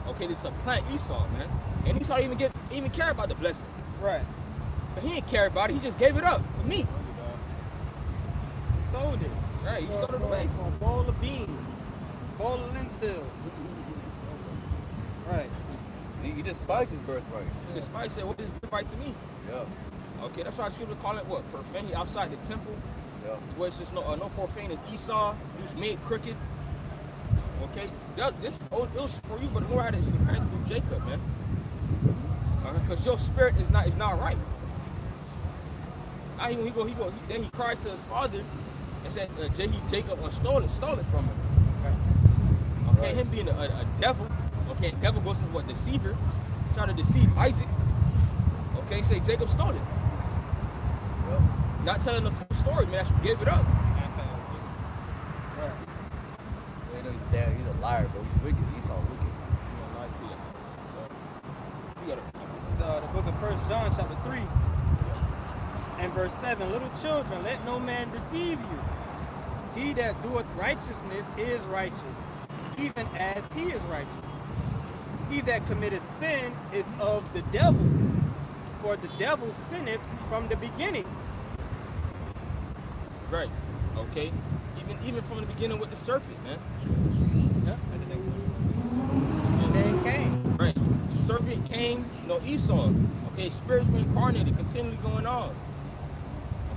Okay, to supplant Esau, man. And Esau didn't even care about the blessing. Right. But he didn't care about it. He just gave it up for me. He sold it. Right, he sold it away. For a bowl of beans, bowl of lentils. Right. He despised his birthright. The spice said, what is birthright to me? Yeah. Okay, that's why scripture call it what? Profanity outside the temple. Yeah. Where it's just no profane is Esau, who's made crooked. Okay, it was for you, but the Lord had it supplanted through Jacob, man. Because your spirit is not right. Now then he cried to his father and said, Jacob stole it from him. Okay, Right. him being a devil. Okay, devil goes into what? Deceiver. Trying to deceive Isaac. Okay, say Jacob stole it. Yep. Not telling the full story, man. That you gave it up. Right. You know he's a liar, bro. He's wicked. Esau wicked. I'm gonna lie to you. So, you gotta. This is the book of 1 John chapter 3 and verse 7. Little children, let no man deceive you. He that doeth righteousness is righteous, even as he is righteous. He that committeth sin is of the devil, for the devil sinneth from the beginning. Right. Okay. Even from the beginning with the serpent, man. Yeah. And then Cain. Right. The serpent came, Esau. Okay, spirits were incarnated, continually going on.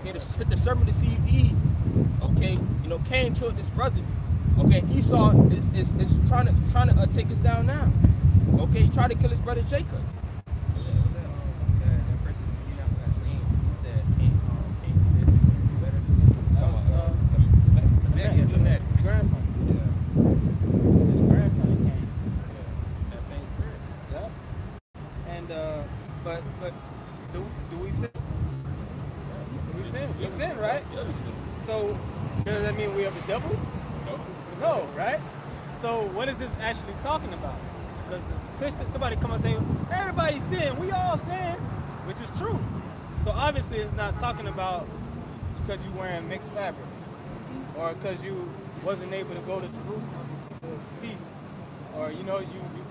Okay, the serpent deceived Eve. Okay, Cain killed his brother. Okay, Esau is trying to take us down now. Okay, he tried to kill his brother Jacob. Grandson. Yeah. The grandson of Cain. Yeah. That same spirit. Yeah. And but do we sin? Do we sin? We sin, right? Yeah, we sin. So does that mean we have the devil? No, right? So what is this actually talking about? Because Christian, somebody come and say, everybody sin, we all sin, which is true. So obviously it's not talking about because you're wearing mixed fabrics or because you wasn't able to go to Jerusalem to feast, or you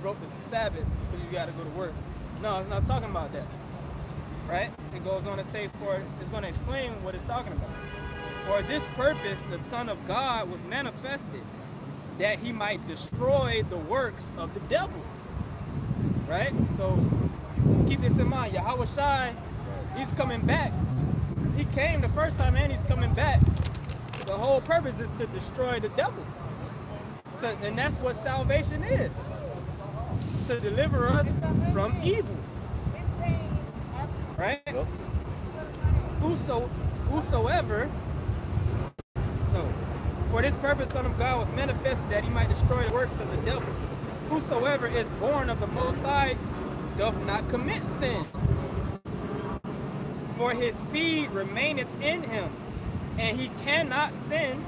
broke the Sabbath because you got to go to work. No, it's not talking about that, right? It goes on to say it's going to explain what it's talking about. For this purpose, the Son of God was manifested, that he might destroy the works of the devil. Right? So let's keep this in mind. Yahawashi, he's coming back. He came the first time and he's coming back. The whole purpose is to destroy the devil. And that's what salvation is. To deliver us from evil. right? Yep. Whosoever, no, for this purpose, the Son of God was manifested that he might destroy the works of the devil. Whosoever is born of the Most High doth not commit sin, for his seed remaineth in him, and he cannot sin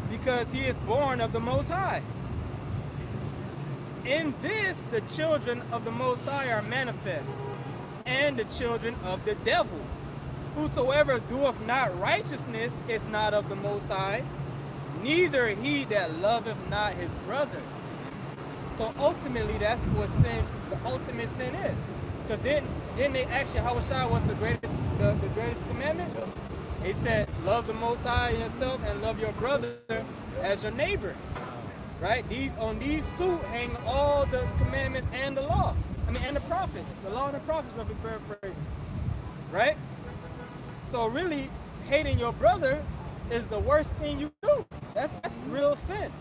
because he is born of the Most High. In this the children of the Most High are manifest, and the children of the devil. Whosoever doeth not righteousness is not of the Most High, neither he that loveth not his brother. So ultimately, that's what sin, the ultimate sin is. Because then they asked Yahawashi, what's the greatest commandment? He said, love the Most High yourself and love your brother as your neighbor. Right? On these two hang all the commandments and the law. And the prophets. The law and the prophets, roughly paraphrasing. Right? So really, hating your brother is the worst thing you do. That's real sin.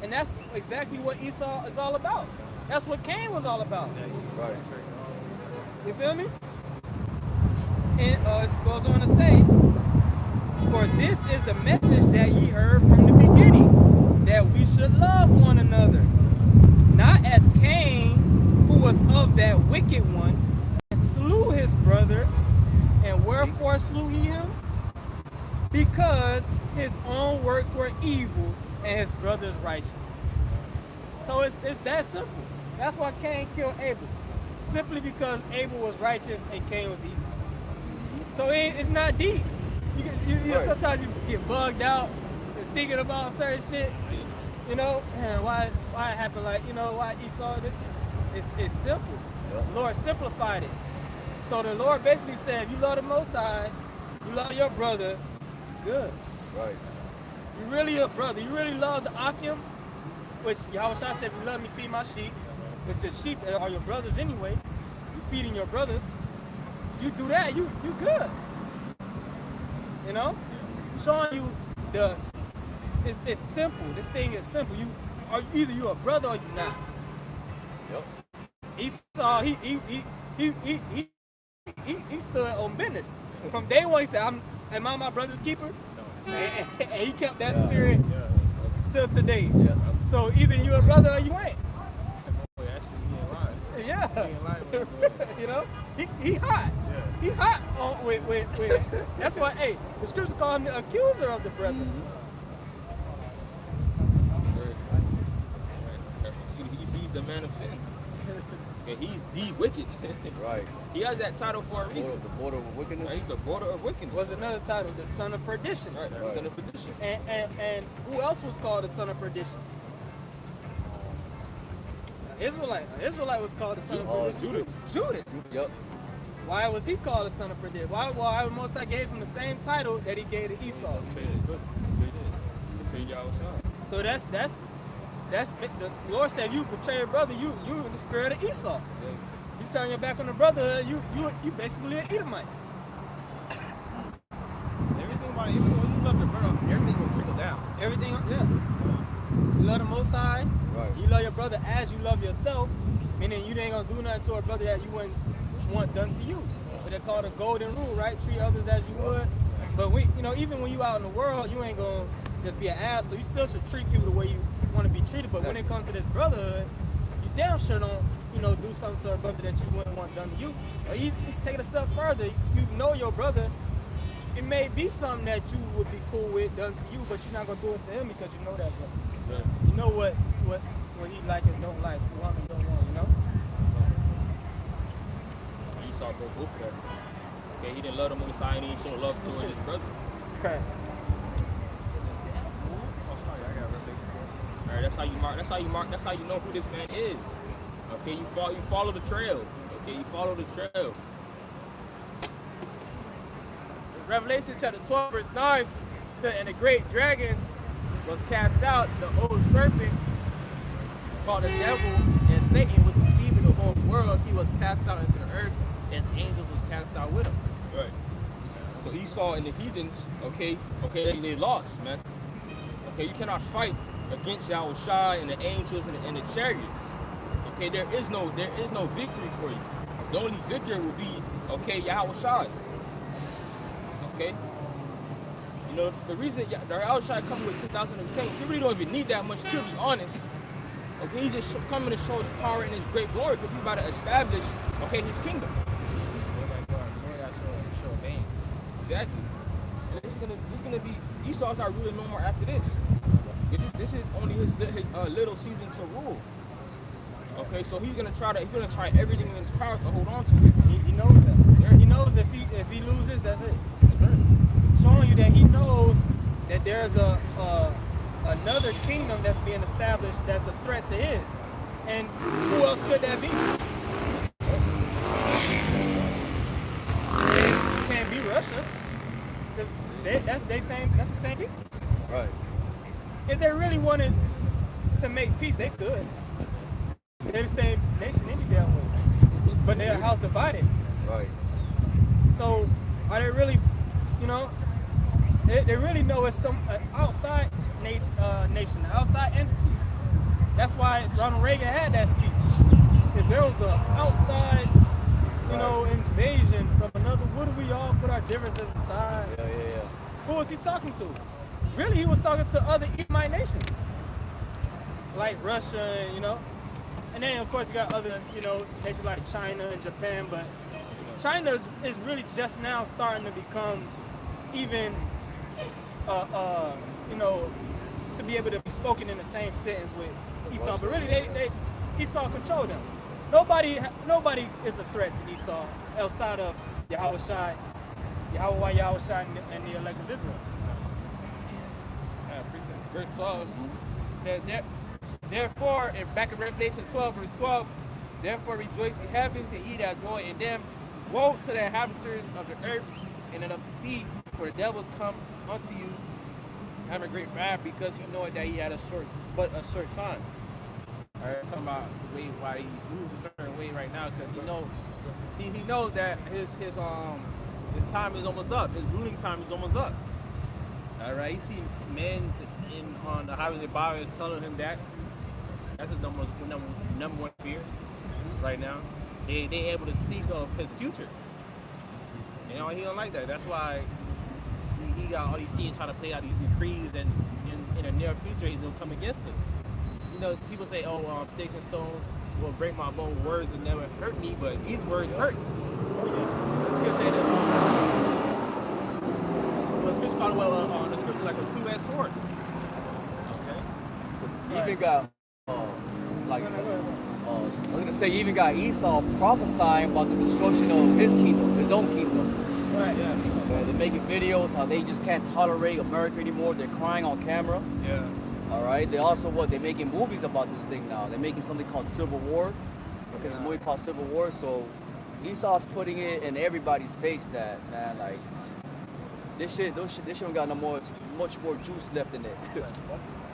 And that's exactly what Esau is all about. That's what Cain was all about. Right. You feel me? And it goes on to say, for this is the message that ye heard from the beginning, that we should love one another. Not as Cain, who was of that wicked one, and slew his brother. And wherefore slew he him? Because his own works were evil, and his brother's righteous. So it's that simple. That's why Cain killed Abel. Simply because Abel was righteous and Cain was evil. So it's not deep. You Right. Sometimes you get bugged out thinking about certain shit. You know, and why it happened, like, you know, why Esau did it. It's simple. Yep. The Lord simplified it. So the Lord basically said, if you love the Most High, you love your brother, good. Right. You really a brother. You really love the Akim, which Yahawashi said, if you love me, feed my sheep. But the sheep are your brothers anyway. You feeding your brothers. You do that, you good. You know? Showing you it's simple. This thing is simple. Either you a brother or you not. Yep. Esau, he stood on business. From day one, he said, am I my brother's keeper? And he kept that spirit till today. Yeah. So either you a brother or you ain't. Yeah. You know? He hot. Yeah. He hot with that's why, hey, the scripture call him the accuser of the brethren. He's the man of sin. Okay, he's the wicked. Right. He has that title for a reason. The border of wickedness. Right, he's the border of wickedness. Was another title, the son of perdition. Right, Right. son of perdition. And who else was called the son of perdition? Israelite was called the son of perdition. Judas. Yep. Why was he called the son of perdition? Why Most High gave him the same title that he gave to Esau? So that's the Lord said, you betray your brother, you in the spirit of Esau. You turn your back on the brotherhood, you basically an Edomite. Everything about even when you love the brother, everything will trickle down. Everything, yeah. You love the Most High. Right. You love your brother as you love yourself, meaning you ain't gonna do nothing to a brother that you wouldn't want done to you. But they call it a golden rule, right? Treat others as you would. But even when you out in the world, you ain't gonna just be an ass. So you still should treat people the way you want to be treated. But when it comes to this brotherhood, you damn sure don't, do something to a brother that you wouldn't want done to you. Or you take it a step further. You know your brother. It may be something that you would be cool with done to you, but you're not gonna do it to him because you know that brother. Right. You know what he like and don't like, want and don't want, you know? Esau broke both of them. Okay, he didn't love the Most High and he didn't show love toward his brother. Right. All right, that's how you mark. That's how you know who this man is. Okay, you follow the trail. Okay, you follow the trail. Revelation chapter 12, verse 9 said, and the great dragon was cast out, the old serpent called the devil, and Satan was deceiving the whole world. He was cast out into the earth, and angels was cast out with him. Right. So Esau and the heathens, okay, they lost, man. Okay, you cannot fight against Yahawashi and the angels and the chariots. Okay, there is no victory for you. the only victor will be, okay, Yahawashi. Okay? You know, the reason the Yahawashi coming with 10,000 of saints, he really don't even need that much, to be honest. Okay, he's just coming to show his power and his great glory because he's about to establish, okay, his kingdom. Exactly. And it's gonna be, Esau's not ruling no more after this. This is only his little season to rule. Okay, so he's gonna try everything in his power to hold on to it. He knows that. He knows if he loses, that's it. Showing you that he knows that there's another kingdom that's being established that's a threat to his. And who else could that be? It can't be Russia. That's the same people. Right. If they really wanted to make peace, they could. They're the same nation any damn way. But they're a house divided. Right. So are they really, you know, they really know it's some outside nation, outside entity. That's why Ronald Reagan had that speech. If there was an outside, you know, invasion from another, wouldn't we all put our differences aside? Yeah. Who was he talking to? Really, he was talking to other Edomite nations, like Russia, you know. And then, of course, you got other, you know, nations like China and Japan. But China is really just now starting to become even, you know, to be able to be spoken in the same sentence with Esau. But really, Esau controlled them. Nobody is a threat to Esau outside of Yahawashi and the elect of Israel. Verse 12 says, therefore, and back in Revelation 12, verse 12, therefore rejoice ye heavens and ye that dwell in them. Woe to the inhabitants of the earth and of the sea, for the devils come unto you, having great wrath, because you know that he had but a short time. All right, talking about why he moved a certain way right now, because he knows that his time is almost up. His ruling time is almost up. All right, he see men on the highways and byways telling him that. That's his number one fear right now. They able to speak of his future. You know, he don't like that. That's why he got all these teams trying to play out these decrees, and in the near future he's gonna come against it. You know, people say, oh, sticks and stones will break my bone. Words will never hurt me, but these words hurt. You say that. The scripture called the scripture like a two-edged sword. You even got I was gonna say, you even got Esau prophesying about the destruction of his kingdom, his own kingdom. Right. Yeah. They're making videos how they just can't tolerate America anymore. They're crying on camera. Yeah. All right. They also they're making movies about this thing now. They're making something called Civil War. Okay, a movie called Civil War. So Esau's putting it in everybody's face that, man, like this shit don't got much more juice left in it.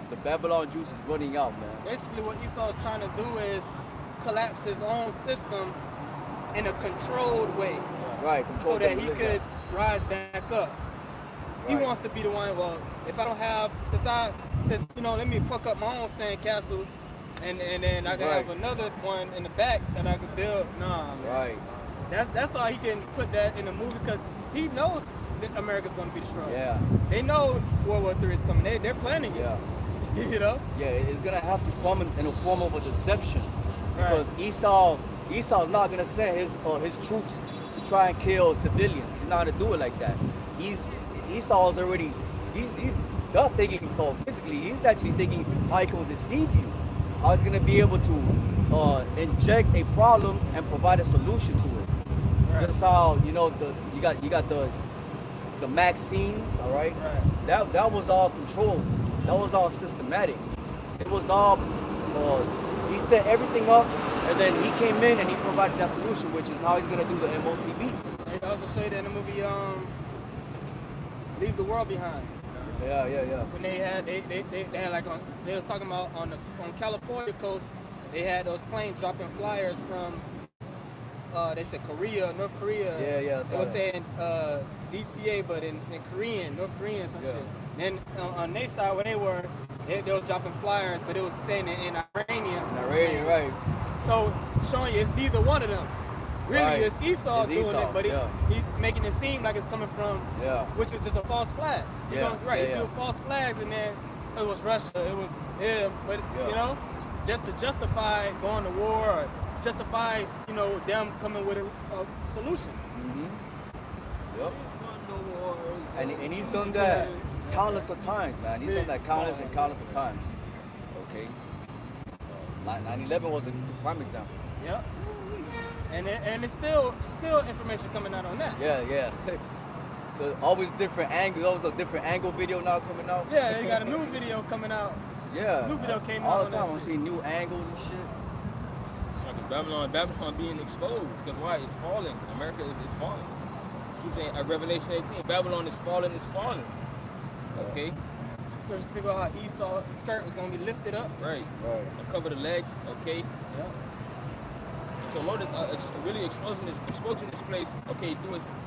The Babylon juice is running out, man. Basically, what Esau is trying to do is collapse his own system in a controlled way. Right, so that he could rise back up. He Right. wants to be the one, well, if I don't have, since you know, let me fuck up my own sandcastle, and then I can have another one in the back that I can build. Nah, man. Right. That's why he can put that in the movies, because he knows that America's going to be destroyed. Yeah. They know World War III is coming. They're planning it. Yeah. You know? Yeah, it's gonna have to come in the form of a deception, because Esau's not gonna send his troops to try and kill civilians. He's not gonna do it like that. Esau's already he's not thinking physically. He's actually thinking how he can deceive you. How he's gonna be able to inject a problem and provide a solution to it. Right. Just how you got the vaccines, all right? That was all controlled. That was all systematic. It was all, he set everything up, and then he came in and he provided that solution, which is how he's gonna do the MOTB. They also say that in the movie, Leave the World Behind. Yeah. When they had like they was talking about on California coast, they had those planes dropping flyers from, they said North Korea. Yeah. They were saying DTA, but in Korean, North Korean, some shit. Then on their side, where they were dropping flyers, but it was saying in Iranian. Right. So showing you it's neither one of them. Really, Right. it's Esau It's doing Esau, it, but yeah. he's making it seem like it's coming from, which is just a false flag. He Yeah, right, yeah, he do false flags, and then it was Russia, it was him, but you know, just to justify going to war, or justify, you know, them coming with a solution. Yep. And he's done that countless of times, man. He's done that countless and countless of times. Okay. 9/11 was a prime example. Yep. And it's still information coming out on that. Yeah. There's always different angles. Always a different angle video now coming out. Yeah, you got a new video coming out. Yeah. New video came all out the time. on I'm that seeing new angles and shit. Babylon being exposed. Because why? It's falling. America is falling. She was saying at Revelation 18, Babylon is falling. Okay? We're speak about how Esau's skirt was going to be lifted up. Right. And cover the leg. Okay? Yeah. So Lord is really exposing this place. Okay,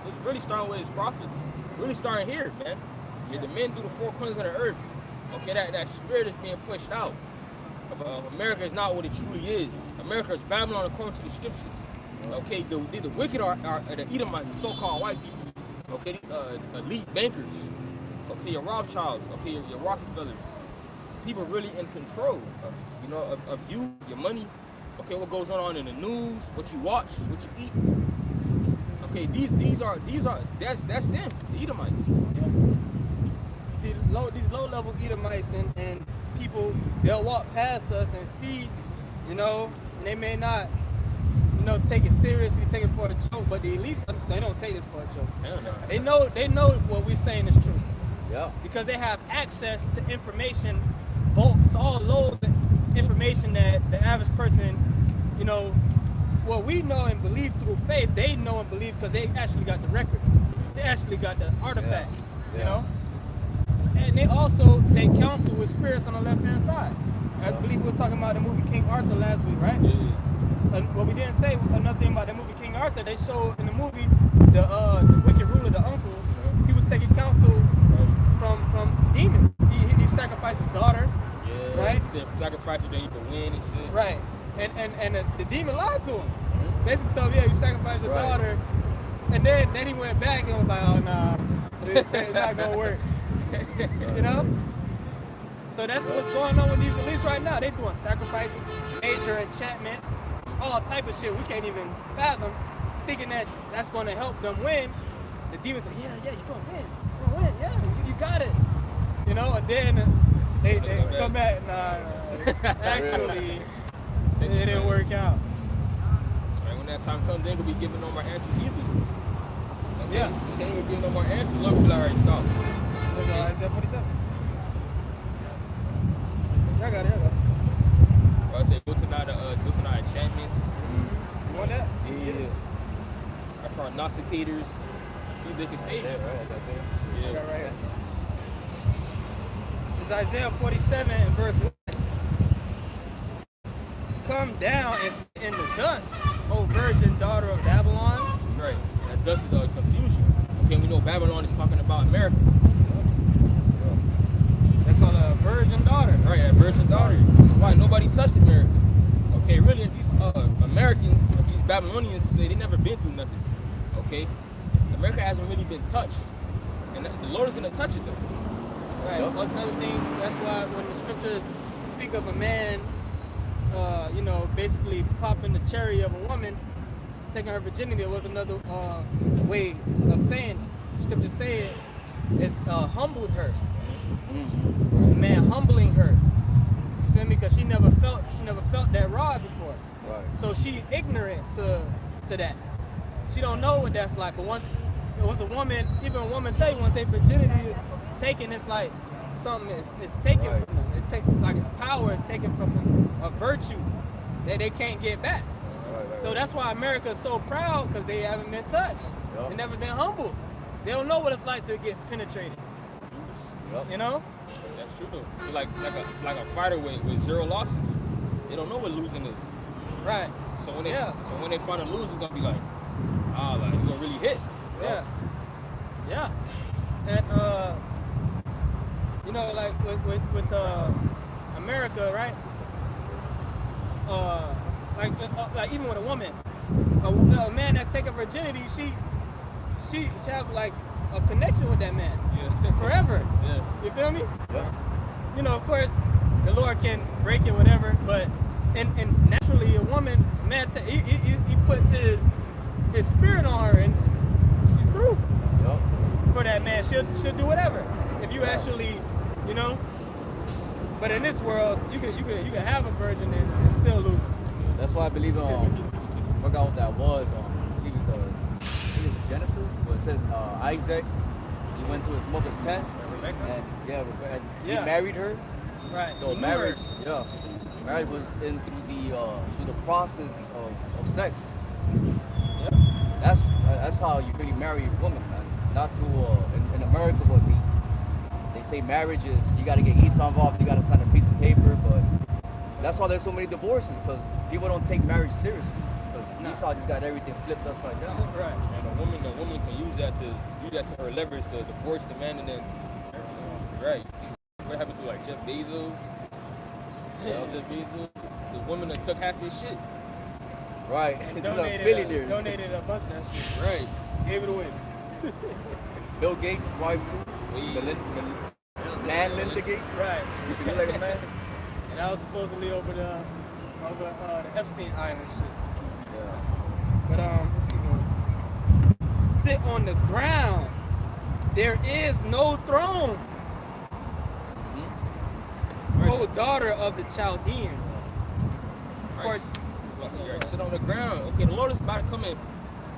it's really starting with his prophets. Really starting here, man. Yeah, the men through the four corners of the earth. Okay, that spirit is being pushed out. America is not what it truly is. America is Babylon according to the scriptures. Okay, the wicked are the Edomites, the so-called white people. Okay, these elite bankers. Okay, your Rothschilds. Okay, your Rockefellers. People really in control, of you, your money. Okay, what goes on in the news, what you watch, what you eat. Okay, that's them, the Edomites. Yeah. See, these low-level Edomites and people, they'll walk past us and see, and they may not, take it seriously, take it for a joke, but at least they don't take this for a joke. Hell no. They know what we're saying is true. Yeah. Because they have access to information, vaults, all loads of information that the average person, what we know and believe through faith, they know and believe because they actually got the records. They actually got the artifacts, And they also take counsel with spirits on the left-hand side. I believe we were talking about the movie King Arthur last week, right? Yeah. What we didn't say another thing about the movie King Arthur, they showed in the movie the wicked ruler, the uncle, he was taking counsel from demons. He sacrificed his daughter, right? He said sacrifice it, then you can win and shit. Right. And the demon lied to him. Basically told him, you sacrificed your daughter. And then he went back and was like, oh, nah, it's not going to work. So that's what's going on with these elites right now. They're doing sacrifices, major enchantments, all type of shit we can't even fathom, thinking that that's going to help them win. The demons say, yeah, you're going to win. You're going to win, yeah, you got it. And then they come back, nah, actually, it didn't work out. And when that time comes, they ain't going to be giving no more answers either. Okay? Yeah. They ain't going to give no more answers. Look, all right, stop. Isaiah 47. I got it. I said, go to the enchantments. You want that? Yeah. Our prognosticators. See if they can save it. Yeah. I got it right here. It's Isaiah 47 and verse 1. Come down and sit in the dust, O virgin daughter of Babylon. Right. That dust is confusion. Okay, we know Babylon is talking about America. They call her a virgin daughter. Right, a virgin daughter. Why nobody touched America? Okay, really, these Americans, these Babylonians say they never been through nothing. Okay, America hasn't really been touched, and the Lord is gonna touch it though. Right. Another thing, that's why when the scriptures speak of a man, basically popping the cherry of a woman, taking her virginity, there was another way of saying. The scriptures say it humbled her. The man humbling her. You feel me? Because she never felt that rod before. Right. So she ignorant to that. She don't know what that's like. But once a woman, even a woman tell you once their virginity is taken, it's like something is taken from them. It takes like power is taken from them, a virtue that they can't get back. So that's why America is so proud, because they haven't been touched. They never been humbled. They don't know what it's like to get penetrated. That's true though. So like a fighter with 0 losses, they don't know what losing is. Like So when they find a loser, it's gonna be like, like it's gonna really hit. Yeah. And like with America, right? Like even with a woman, a man that take a virginity, she have like a connection with that man. Yeah. Forever. Yeah. You feel me? Yeah. You know, of course, the Lord can break it, whatever, but and naturally a woman, a man, he puts his spirit on her and she's through. Yep. For that man, she'll do whatever. If you actually, you know. But in this world, you can have a virgin and still lose. That's why I believe I forgot what that was. I believe it's Genesis, where it says Isaac, he went to his mother's tent, and he married her. Right. So marriage was in through the process of sex. Yep. That's how you really marry a woman, man. Not through in America what they say marriage is you got to get Esau involved, you got to sign a piece of paper, but that's why there's so many divorces, because people don't take marriage seriously. Because Esau just got everything flipped upside down. Right. And the woman can use that to her leverage to divorce the man, and then right. What happens to like Jeff Bezos? Yeah, Jeff Bezos. The woman that took half his shit. Right. And billionaires. donated a bunch of that shit. Right. Gave it away. Bill Gates' wife too. Linda Gates. Right. She look like a man. And that was supposedly over the Epstein Island shit. Yeah. But let's keep going. Sit on the ground. There is no throne. O daughter of the Chaldeans. Right. Right. Sit on the ground. Okay, the Lord is about to come in.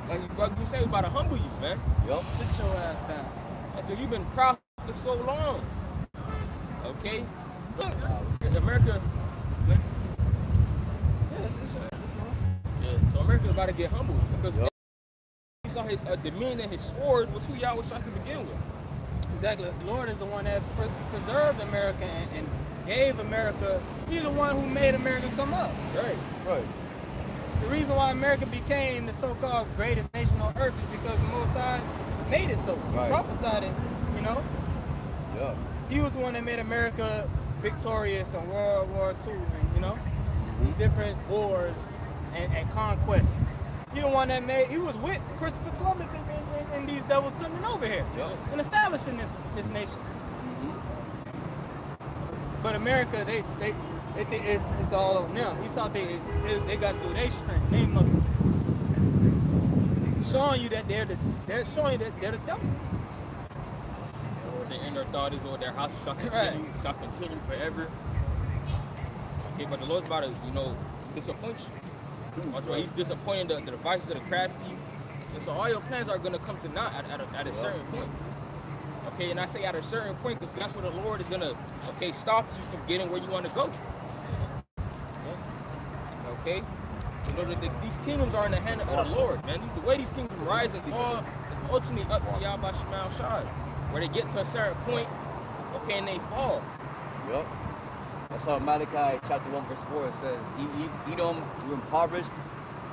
Like you say, he's about to humble you, man. Yup. Sit your ass down. After you've been proud for so long. Okay? Look, America. Yeah, so America's about to get humbled because he saw his dominion and his sword was who Yahweh shot to begin with. Exactly. The Lord is the one that preserved America and gave America. He's the one who made America come up. Right. Right. The reason why America became the so-called greatest nation on earth is because the Most High made it so. He prophesied it, you know? Yeah. He was the one that made America victorious in World War II, and, you know? These different wars and conquests. He the one that he was with Christopher Columbus and these devils coming over here and establishing this nation. But America, they think it's all on them. He thought they got to do their strength, they muscle. Showing you that they're showing you that they're the devil. Or their inner thought is, or their house shall continue forever. Okay, but the Lord's about to, disappoint you. That's why he's disappointing the devices of the crafty. And so all your plans are going to come to naught at a certain point. Okay, and I say at a certain point because that's where the Lord is going to, stop you from getting where you want to go. Okay? These kingdoms are in the hand of the Lord, man. The way these kingdoms rise and fall is ultimately up to Yahawashi144. Where they get to a certain point, and they fall. Yep. That's how Malachi chapter 1 verse 4 it says, Edom, you're impoverished,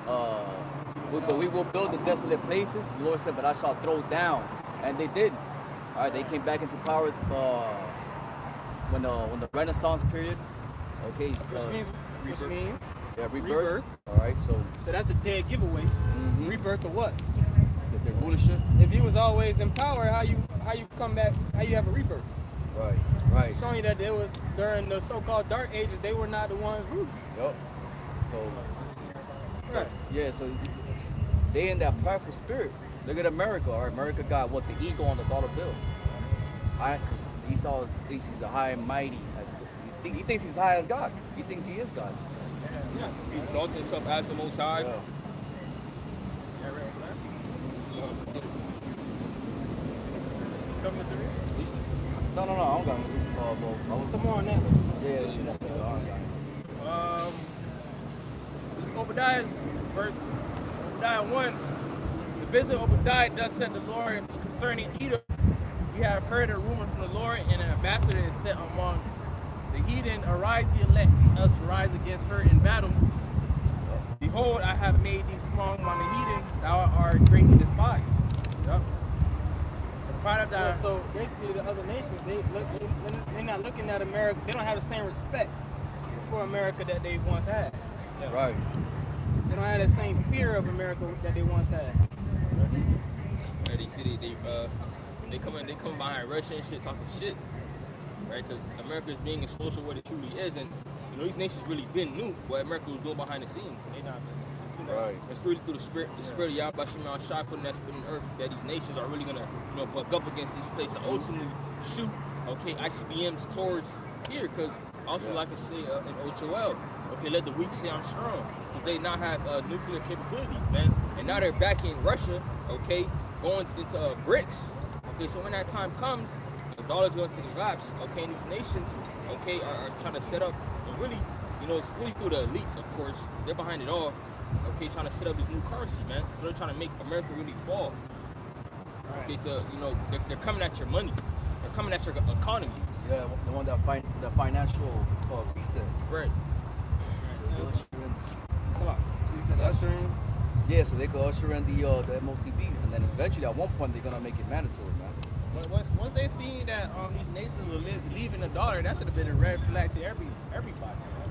but we will build the desolate places. The Lord said, but I shall throw down. And they did. All right, they came back into power when the Renaissance period. Okay. Which means rebirth. All right, so that's a dead giveaway. Rebirth of what? The rulership. If you was always in power, how you come back? How you have a rebirth? Right. Showing you that it was during the so-called dark ages, they were not the ones ruling. Yep. So Right. yeah, so they in that prideful spirit. Look at America. All right, America got what? The eagle on the dollar bill. Because Esau thinks he's a high and mighty. He thinks he's high as God. He thinks he is God. Yeah. He exalts himself as the Most High. Yeah. No, I don't got it. Some more on that. Yeah, this is Obadiah's verse, Obadiah 1. The visit of Obadiah thus said the Lord concerning Edom. We have heard a rumor from the Lord, and an ambassador is set among the heathen. Arise ye, and let us rise against her in battle. Behold, I have made thee small among the heathen. Thou art greatly despised. Yep. So basically, the other nations, they're not looking at America. They don't have the same respect for America that they once had. Right. They don't have that same fear of America that they once had. Right, they see they come behind Russia and shit talking shit, right? Because America is being exposed for what it truly is, and you know these nations really been knew what America was doing behind the scenes. They not. Right. It's really through the spirit of Yahawashi144 putting that spirit in earth that these nations are really gonna, you know, buck up against these places and ultimately shoot, okay, ICBMs towards here. Because also, like I say in OHOL, okay, let the weak say I'm strong, because they now have nuclear capabilities, man, and now they're backing Russia, okay, going into BRICS. Okay, so when that time comes, the dollar's going to collapse, okay, and these nations, okay, are trying to set up, and really, you know, it's really through the elites, of course, they're behind it all, okay, trying to set up this new currency, man, so they're trying to make America really fall, okay, to, you know, they're coming at your money, they're coming at your economy. Yeah, the one that the financial reset. Right. Ushering. Yeah, so they could usher in the MOTB, and then eventually at one point they're gonna make it mandatory, man. Once they seen that these nations were leaving the dollar, that should have been a red flag to everybody. Man.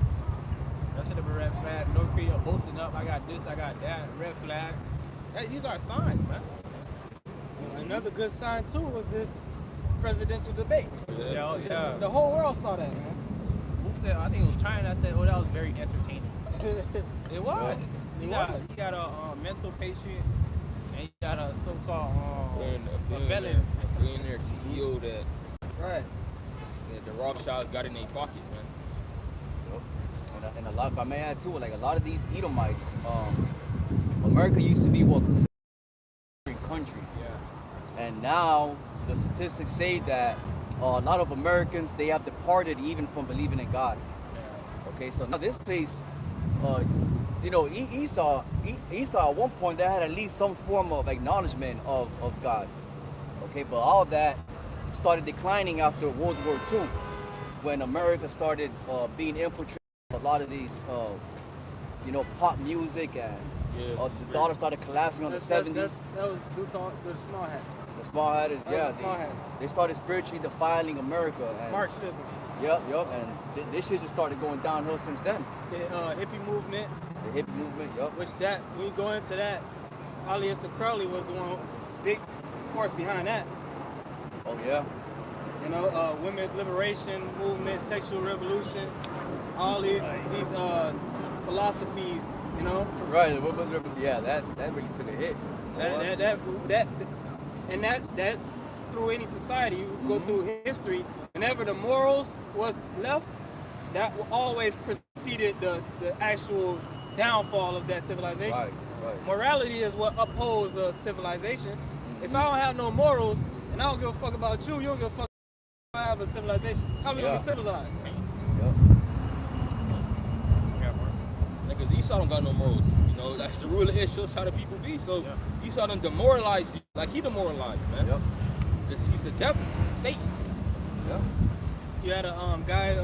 That should have been a red flag. North Korea boasting up, I got this, I got that, red flag. These are signs, man. Another good sign too was this presidential debate. Yeah. The whole world saw that, man. Who said? I think it was China that said, "Oh, that was very entertaining." It was. You got a mental patient, and you got a so-called a villain. A billionaire CEO that the Rothschilds got in their pocket, man. Yep. And a lot, if I may add too, like a lot of these Edomites, America used to be what considered a free country. Yeah. And now the statistics say that a lot of Americans, they have departed even from believing in God. Okay, so now this place, you know, Esau at one point they had at least some form of acknowledgement of God. Okay, but all of that started declining after World War II, when America started being infiltrated with a lot of these, you know, pop music, and the dollar started collapsing on the 70s. That was due to the small hats. The small hatters, yeah. The small hats. They started spiritually defiling America. And Marxism. Yep. And this shit just started going downhill since then. The hippie movement. The hippie movement, yep. Which when you go into that, Aleister Crowley was the one big force behind that. Oh yeah. You know, women's liberation movement, sexual revolution, all these philosophies. You know. Right. Yeah, that really took a hit. That's through any society. You go through history. Whenever the morals was left, that will always preceded the actual downfall of that civilization. Right. Morality is what upholds a civilization. If I don't have no morals and I don't give a fuck about you, you don't give a fuck if I have a civilization. How are we gonna be civilized? Because Esau don't got no morals. You know, that's the rule of it. Shows how the people be. So Esau done demoralized you, like he demoralized, man. Yep. He's the devil, Satan. Yep. You had a guy,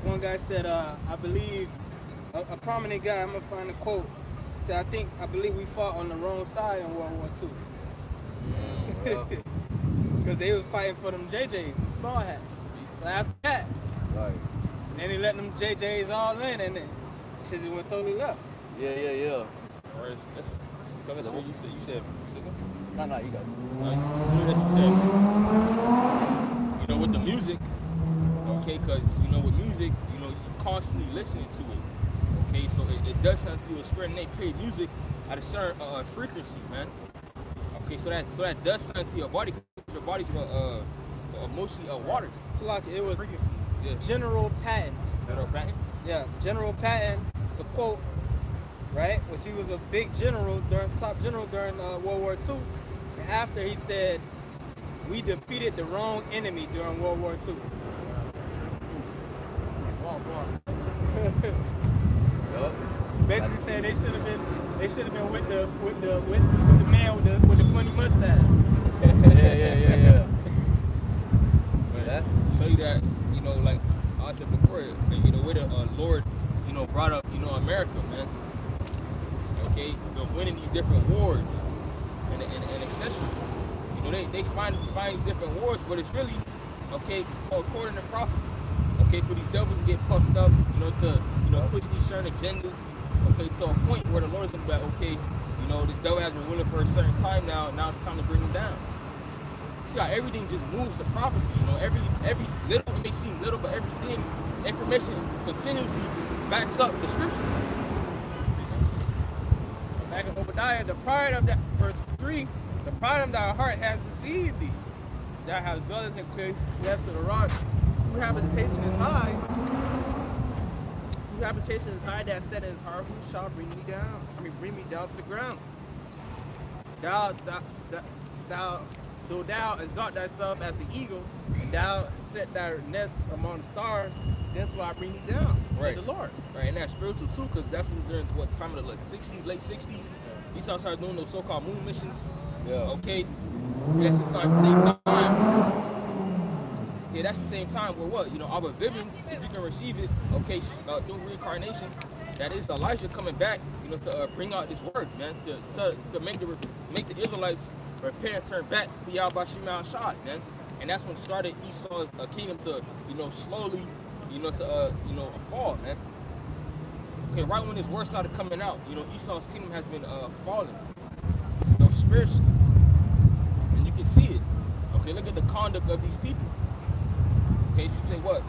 one guy said, I believe, a prominent guy, I'm gonna find a quote, said, I believe we fought on the wrong side in World War II. Because they were fighting for them JJs, them small hats. So after that, then they let them JJs all in, and then shit just went totally left. Yeah. Or let's see, you said No, you got it. That you said, you know, with the music, okay, because, you know, with music, you know, you're constantly listening to it, okay, so it does sound to your spirit, and they play music at a certain frequency, man, okay, so that does sound to your body, because your body's mostly water. So like it was General Patton. General Patton? Yeah, General Patton, it's a quote, right, which he was a big general, top general during World War II. After he said, we defeated the wrong enemy during World War II. Basically saying they should have been with the man with the funny mustache. Yeah. See that? Show you that, you know, like I said before, you know, where the Lord, you know, brought up, you know, America, man. Okay, they're winning these different wars. And etc. You know, they find these different wars, but it's really, okay, according to prophecy. okay, for these devils to get puffed up, you know, to, you know, push these certain agendas, okay, to a point where the Lord is going to be like, okay, you know, this devil has been ruling for a certain time now it's time to bring him down. See how everything just moves to prophecy, you know, every little, it may seem little, but everything, information continuously backs up the scriptures. Back in Obadiah, the pride of that, verse 3, the pride of thy heart has deceived thee. Thou hast dwellest in clefts of the rock. Whose habitation is high. Whose habitation is high that said in his heart, who shall bring me down? Bring me down to the ground. Though thou exalt thyself as the eagle, and thou set thy nest among the stars, that's why I bring you down, right. said the Lord. Right, and that's spiritual too, because that's when during what time of the late 60s, Esau started doing those so-called moon missions. Yeah. Okay, that's the same time. Yeah, that's the same time where what, you know, our visions, if you can receive it, okay, through reincarnation, that is Elijah coming back, you know, to bring out this word, man, to make the Israelites repent and turn back to Yahawashi144, man. And that's when started Esau's kingdom to, you know, slowly, you know, to fall, man. Okay, right when this word started coming out, you know, Esau's kingdom has been falling, you know, spiritually, and you can see it. Okay, look at the conduct of these people. Okay, you say what?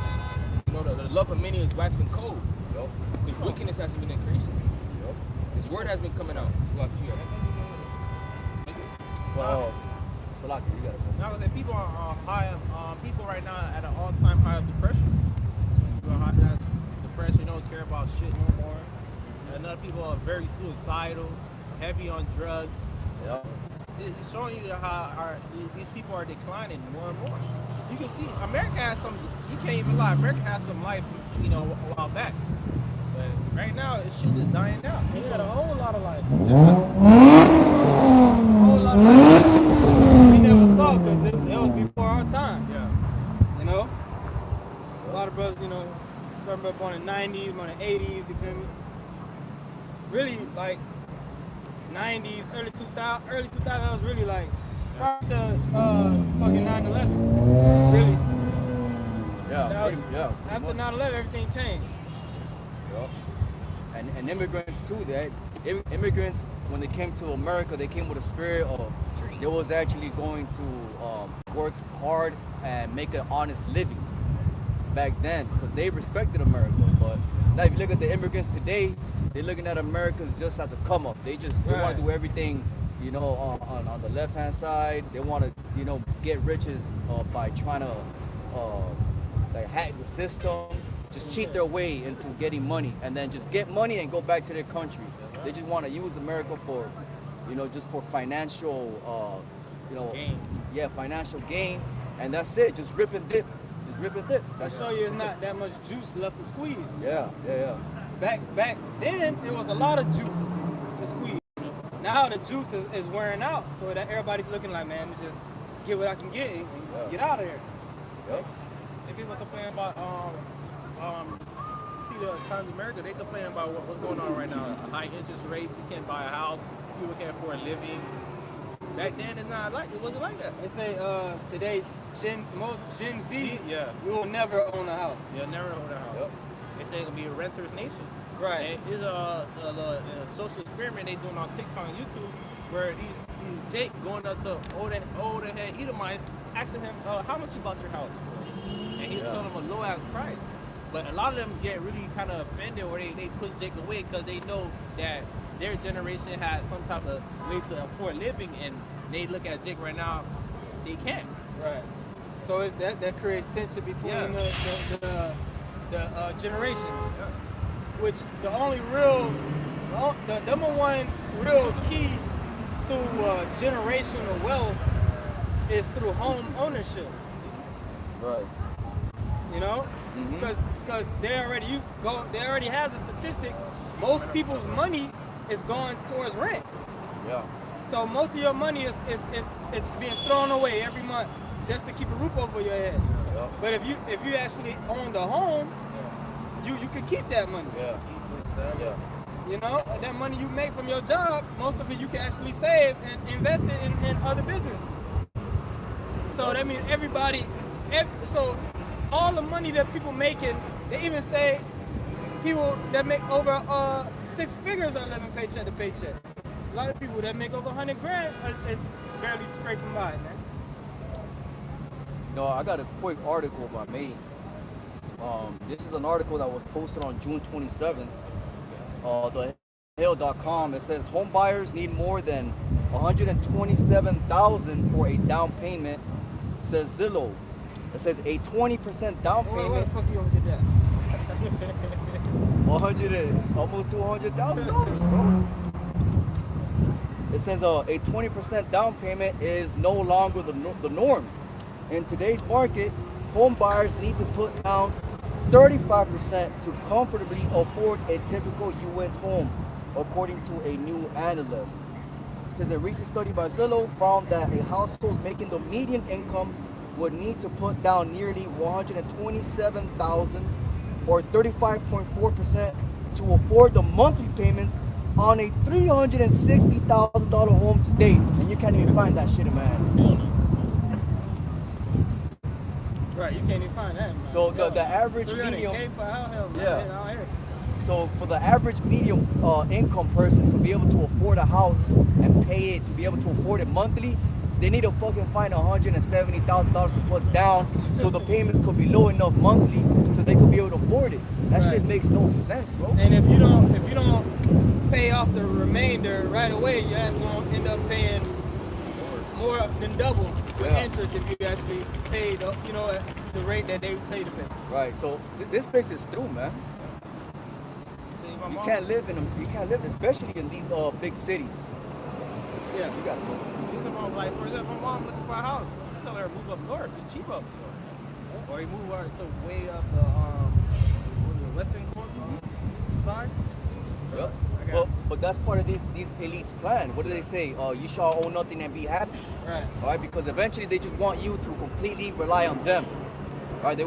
You know, the love of many is waxing cold. Yep. Because wickedness hasn't been increasing. Yep. This word has been coming out. It's like you got So like you gotta go. Now, that people are high. People right now at an all-time high of depression. People are high of depression. Don't care about shit no more. And other people are very suicidal, heavy on drugs. Yep. It's showing you how these people are declining more and more. You can see America has some. You can't even lie. America has some life, you know, a while back. But right now, it shit is dying down. We had a whole lot of life. Yeah. A whole lot of life. We never saw because it was before our time. Yeah. You know? A lot of brothers, you know, started up on the 90s, on the 80s, you feel me? Really, like, 90s, early 2000s was really like, prior to fucking 9/11. Really. Yeah. After 9/11, everything changed. Yep. And immigrants too. Immigrants, when they came to America, they came with a spirit of they was actually going to work hard and make an honest living back then because they respected America. But now if you look at the immigrants today, they're looking at Americans just as a come up. They want to do everything, you know, on the left hand side. They want to, you know, get riches by trying to like hack the system. Just cheat their way into getting money and then just get money and go back to their country. They just want to use America for, you know, just for financial, you know, Gain. Yeah, financial gain, and that's it. Just rip and dip. I show you, it's not that much juice left to squeeze. Yeah. Back then, it was a lot of juice to squeeze. Now the juice is wearing out, so that everybody's looking like, man, just get what I can get and get out of here. Yep. And people complain about you see the Times of America, they complain about what's going on right now. High interest rates, you can't buy a house, people can't afford a living. Back then it wasn't like that. They say today most Gen Z we will never own a house. You'll never own a house. Yep. They say it'll be a renter's nation. Right. And it's a social experiment they doing on TikTok and YouTube where these Jake going up to older head Edomites asking him how much you bought your house for, and he's telling them a low ass price. But a lot of them get really kind of offended or they push Jake away because they know that their generation had some type of way to afford living, and they look at Jake right now, they can't. Right. So it's that creates tension between the generations. Yeah. Which the only real, the number one real key to generational wealth is through home ownership. Right. You know, because they already have the statistics. Most people's money is going towards rent. Yeah. So most of your money is being thrown away every month just to keep a roof over your head. Yeah. But if you actually owned a home, you could keep that money. Yeah. You know, that money you make from your job, most of it you can actually save and invest it in other businesses. So that means everybody, so all the money that people making, they even say people that make over 6 figures are living paycheck to paycheck. A lot of people that make over 100 grand is barely scraping by, man. No, I got a quick article by me. This is an article that was posted on June 27th. The Heralds.com. It says home buyers need more than $127,000 for a down payment, says Zillow. It says a 20% down payment. Where the fuck you gonna get that? 100, almost $200,000, bro. It says a 20% down payment is no longer the norm. In today's market, home buyers need to put down 35% to comfortably afford a typical U.S. home, according to a new analyst. It says a recent study by Zillow found that a household making the median income would need to put down nearly $127,000 or 35.4% to afford the monthly payments on a $360,000 home today. And you can't even find that shit, man. Right, you can't even find that, man. So the average medium, for hell, yeah. So for the average medium income person to be able to afford a house and pay it, to be able to afford it monthly, they need to fucking find $170,000 to put down so the payments could be low enough monthly so they could be able to afford it. That shit makes no sense, bro. And if you don't pay off the remainder right away, your ass gonna end up paying more than double with interest if you actually pay the, the rate that they tell you to pay. Right. So this place is through, man. You can't live in them. You can't live, especially in these big cities. Yeah. You gotta go. Like, for example, my mom looking for a house. I tell her to move up north. It's cheap up north. Or you move her to way up the western side. Yep. But that's part of these elites' plan. What do they say? You shall own nothing and be happy. Right. All right. Because eventually they just want you to completely rely on them. All right.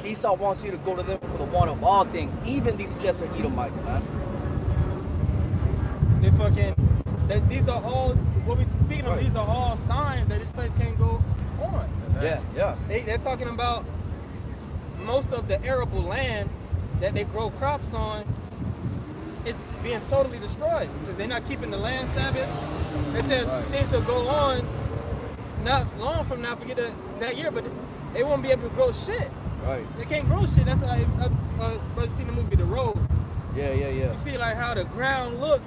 Esau wants you to go to them for the want of all things, even these lesser Edomites, man. They fucking. These are all. What we speaking of, these are all signs that this place can't go on. Yeah. They're talking about most of the arable land that they grow crops on is being totally destroyed because they're not keeping the land Sabbath. They said things will go on not long from now, forget the exact year, but they won't be able to grow shit. Right. They can't grow shit. That's why I was supposed to see the movie The Road. Yeah. You see like how the ground look.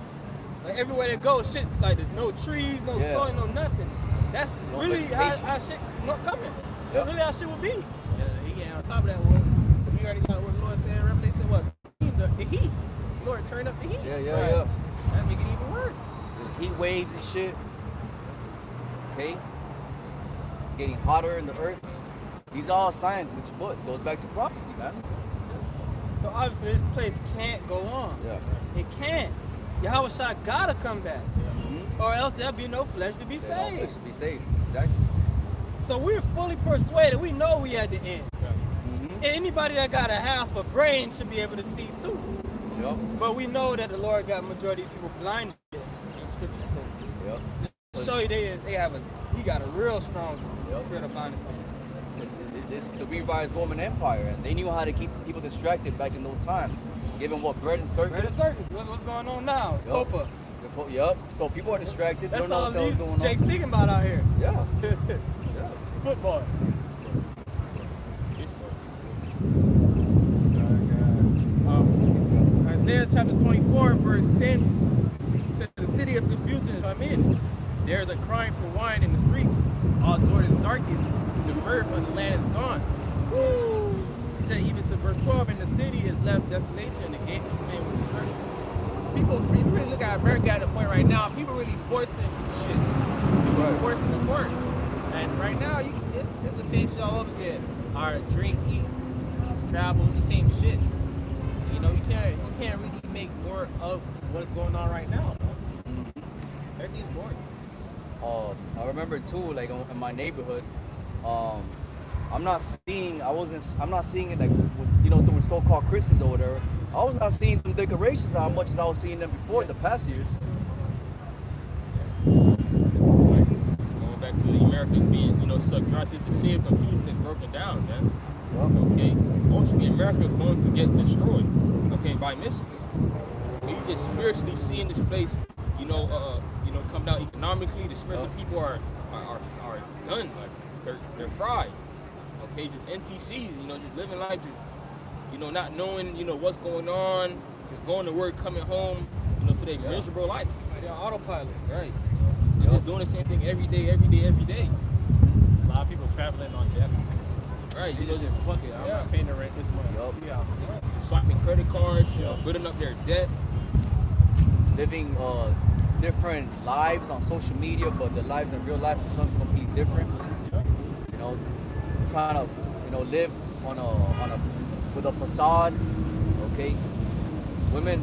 Like everywhere they go, shit, like there's no trees, no soil, no nothing. That's really how shit not coming. That's really how shit would be. Yeah, he getting on top of that one. We already got what the Lord said in Revelation was the heat. The Lord turned up the heat. Yeah. That make it even worse. There's heat waves and shit. Okay. Getting hotter in the earth. These are all signs, which goes back to prophecy, man. So obviously this place can't go on. Yeah. It can't. Yahawashi gotta come back. Or else there'll be no flesh to be saved. No flesh to be saved. Exactly. So we're fully persuaded. We know we at the end. And anybody that got a half a brain should be able to see too. Yep. But we know that the Lord got majority of people blinded. The scripture says. Yep. To show you he got a real strong spirit of blindness on him. It's the revised Roman Empire, and they knew how to keep people distracted back in those times. Give them what, bread and circus? Bread and circus. What's going on now? Copa. Yep. So people are distracted. That's don't know all what these going Jake's on. thinking about out here. Yeah. Football. Isaiah chapter 24, verse 10 says, the city of confusion is come in. There is a crying for wine in the streets. All joy is darkened. The mirth of the land is gone. Woo! He said, even to verse 12, and the city is left desolation, and the gate is made with destruction. People really look at America at the point right now, people really forcing shit. People forcing the work. And right now, it's the same shit all over again. Our drink, eat, travel, it's the same shit. You know, you can't really make more of what's going on right now. Everything's boring. I remember too, like in my neighborhood, I'm not seeing it like, through so-called Christmas or whatever. I was not seeing them decorations as much as I was seeing them before the past years. Going back to the Americans being, subdressed, the sea of confusion is broken down, man. Okay, ultimately America is going to get destroyed. Okay, by missiles. Okay, you just spiritually seeing this place, come down economically. The spirits of people are done. Like they're fried. Okay, just NPCs. Just living life, just not knowing what's going on, just going to work, coming home. So they miserable life. They're autopilot. Right. They're just doing the same thing every day, every day, every day. A lot of people traveling on debt. Right. They just fuck it. I'm not paying the rent this month. Yup. Swiping credit cards, building up their debt. Living different lives on social media, but the lives in real life is something completely different. Trying to live with a facade. Okay, women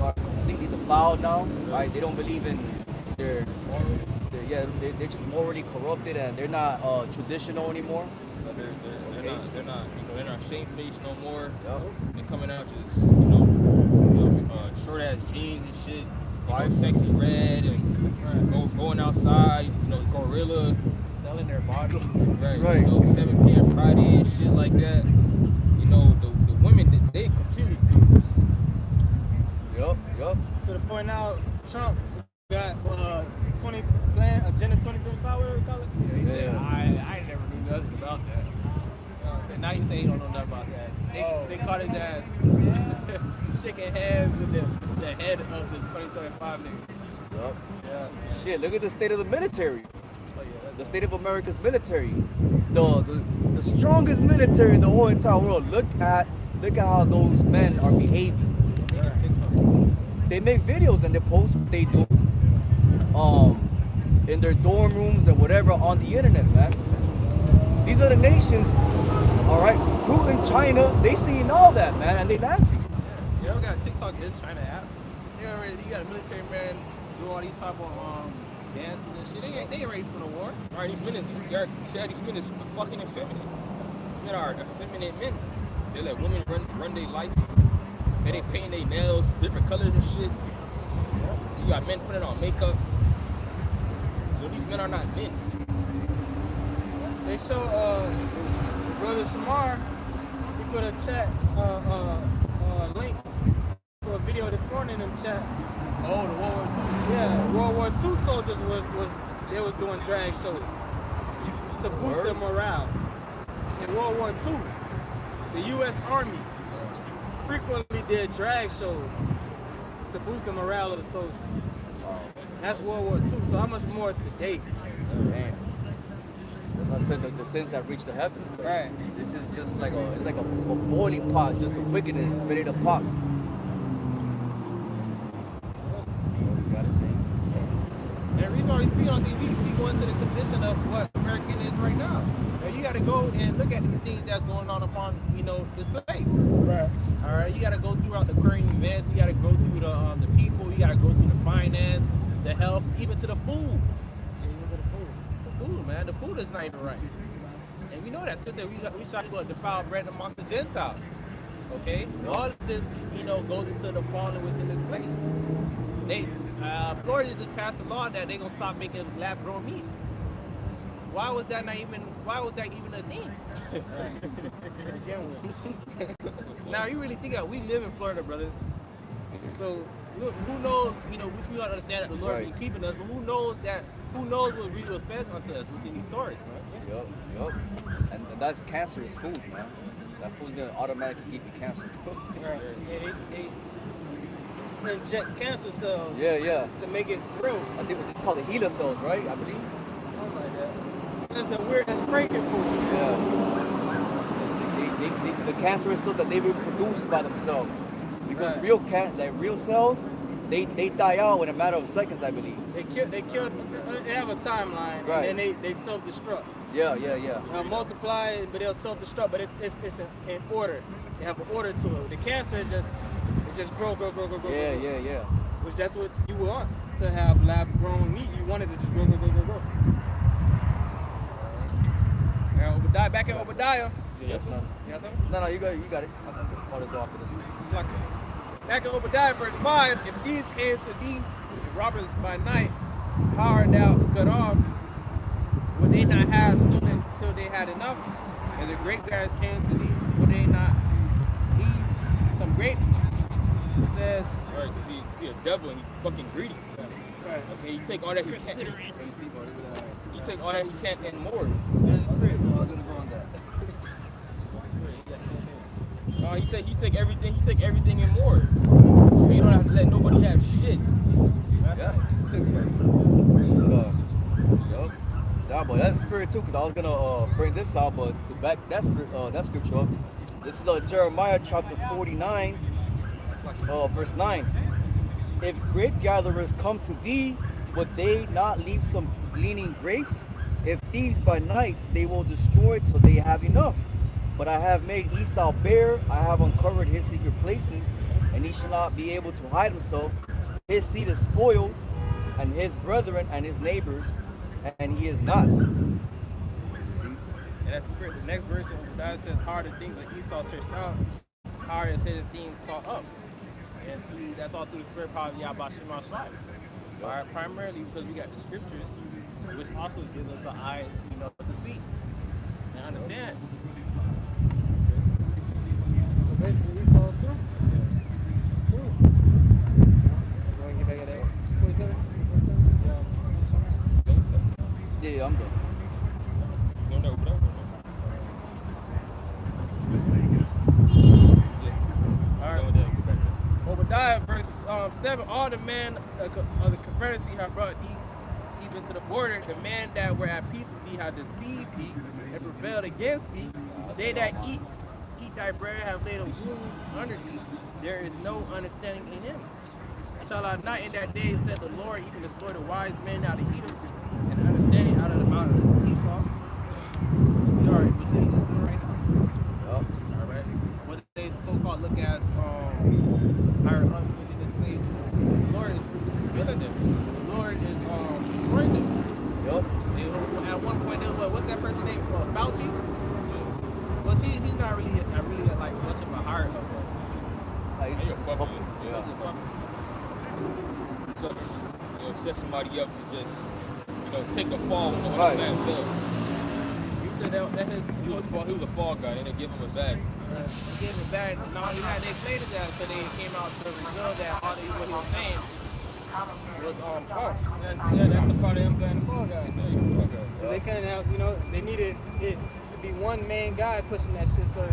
are completely defiled now, right? They don't believe in they're just morally corrupted, and they're not traditional anymore. They're not shamefaced no more. Yep. They're coming out just short ass jeans and shit. Sexy red and going outside. Gorilla Selling their bodies. Right. 7 p.m. Friday and shit like that. The women they completely through. Yup. To the point now, Trump got 20 plan Agenda 2025, whatever we call it. Yeah, he said, I ain't never knew nothing about that. And now you say he don't know nothing about that. They caught his ass shaking hands with the head of the 2025 nigga. Yup. Yeah. Shit, look at the state of the military. Oh, yeah, The state of America's military. The strongest military in the whole entire world. Look at how those men are behaving. They make videos and they post what they do in their dorm rooms and whatever on the internet, man. These other nations, alright, Putin, China, they seeing all that, man, and they laughing. You ever got TikTok is China app? You got a military man doing all these type of dances and shit. They ain't ready for the war. All right, these men is fucking effeminate. These men are effeminate men. They let women run their life. They painting their nails different colors and shit. You got men putting on makeup. So these men are not men. They show Brother Shamar, he put a chat link to a video this morning in the chat. Oh, the World War II. Yeah, World War II soldiers was doing drag shows to boost their morale. In World War II, the U.S. Army frequently did drag shows to boost the morale of the soldiers. That's World War II. So how much more today? Man. That's why I said the sins have reached the heavens. Right. This is just like it's like a boiling pot, just a wickedness ready to pop. And the reason why we speak on TV, we go into the condition of what American is right now. And you got to go and look at these things that's going on upon, this place. Right. All right, you got to go throughout the current events. You got to go through the people. You got to go through the finance, the health, even to the food. Even to the food. The food, man. The food is not even right. And we know that because we shall defile bread amongst the Gentiles. Okay? All of this, goes into the falling within this place. Florida just passed a law that they're going to stop making lab-grown meat. Why was that even a thing? Now you really think that we live in Florida, brothers. So who knows, which we don't understand that the Lord is keeping us, but who knows what really was fed unto us within these stories, man? Yup. And that's cancerous food, man. That food's gonna automatically give you cancer. Right. Yeah, they inject cancer cells. Yeah. To make it grow. I think it's called the HeLa cells, right? I believe. Something like that. That's the weirdest Franken food. Yeah. The cancerous cells that they reproduce by themselves. Because real cells, they die out in a matter of seconds, I believe. They have a timeline, right. And then they self-destruct. Yeah. Multiply, but they'll self-destruct, but it's in order. They have an order to it. The cancer is just grow. Yeah. Which that's what you want, to have lab-grown meat. You want it to just grow. Now, Obadiah, back at Obadiah. Yes, You got something? No, you got it. I'll just go after this one. It's like back in Obadiah, verse 5, if these came to thee, robbers by night, power thou cut off, would they not have stolen till they had enough? And the grape growers came to thee, would they not leave some grapes? It says, Right, because he's a devil and he's fucking greedy. Right. Okay, you take all that he can't. You take all that he can't and more. He take everything. He take everything and more. You don't have to let nobody have shit. Yeah. Nah, but that's spirit too, because I was gonna bring this out, but to back that scripture up, this is Jeremiah chapter 49, verse 9. If grape gatherers come to thee, would they not leave some gleaning grapes? If thieves by night, they will destroy till they have enough. But I have made Esau bare, I have uncovered his secret places, and he shall not be able to hide himself. His seed is spoiled, and his brethren and his neighbors, and he is not. See? and that's the spirit. The next verse of God says, hard the things that Esau searched out, hard as his things sought up. And that's all through the spirit power of Yahawashi144. Alright, primarily because we got the scriptures, which also gives us an eye, to see and understand. So basically, Esau's through. It's through. You want to get back at that 47? Yeah, I'm done. Obadiah verse 7, all the men of the Confederacy have brought thee even to the border. The men that were at peace with thee have deceived thee and prevailed against thee. They that eat thy bread have laid a wound under thee. There is no understanding in him. Shall I not in that day, said the Lord, even destroy the wise men out of Edom, and understanding out of the mouth of Esau? Sorry, but see, this is right now. All right. What they so-called look at higher us within this place. The Lord is revealing them. The Lord is destroying them. Yup. At one point, what's that person named? Fauci. Well, he's not really like much of a higher up. So just set somebody up to just take a fall when the other man fell. You said that his He was a fall guy, and they give him a bag. They gave him back. No, they explained that, so they came out to reveal that all what he was saying was false. That's the part of him playing the fall guy. They couldn't have, they needed it to be one main guy pushing that shit. So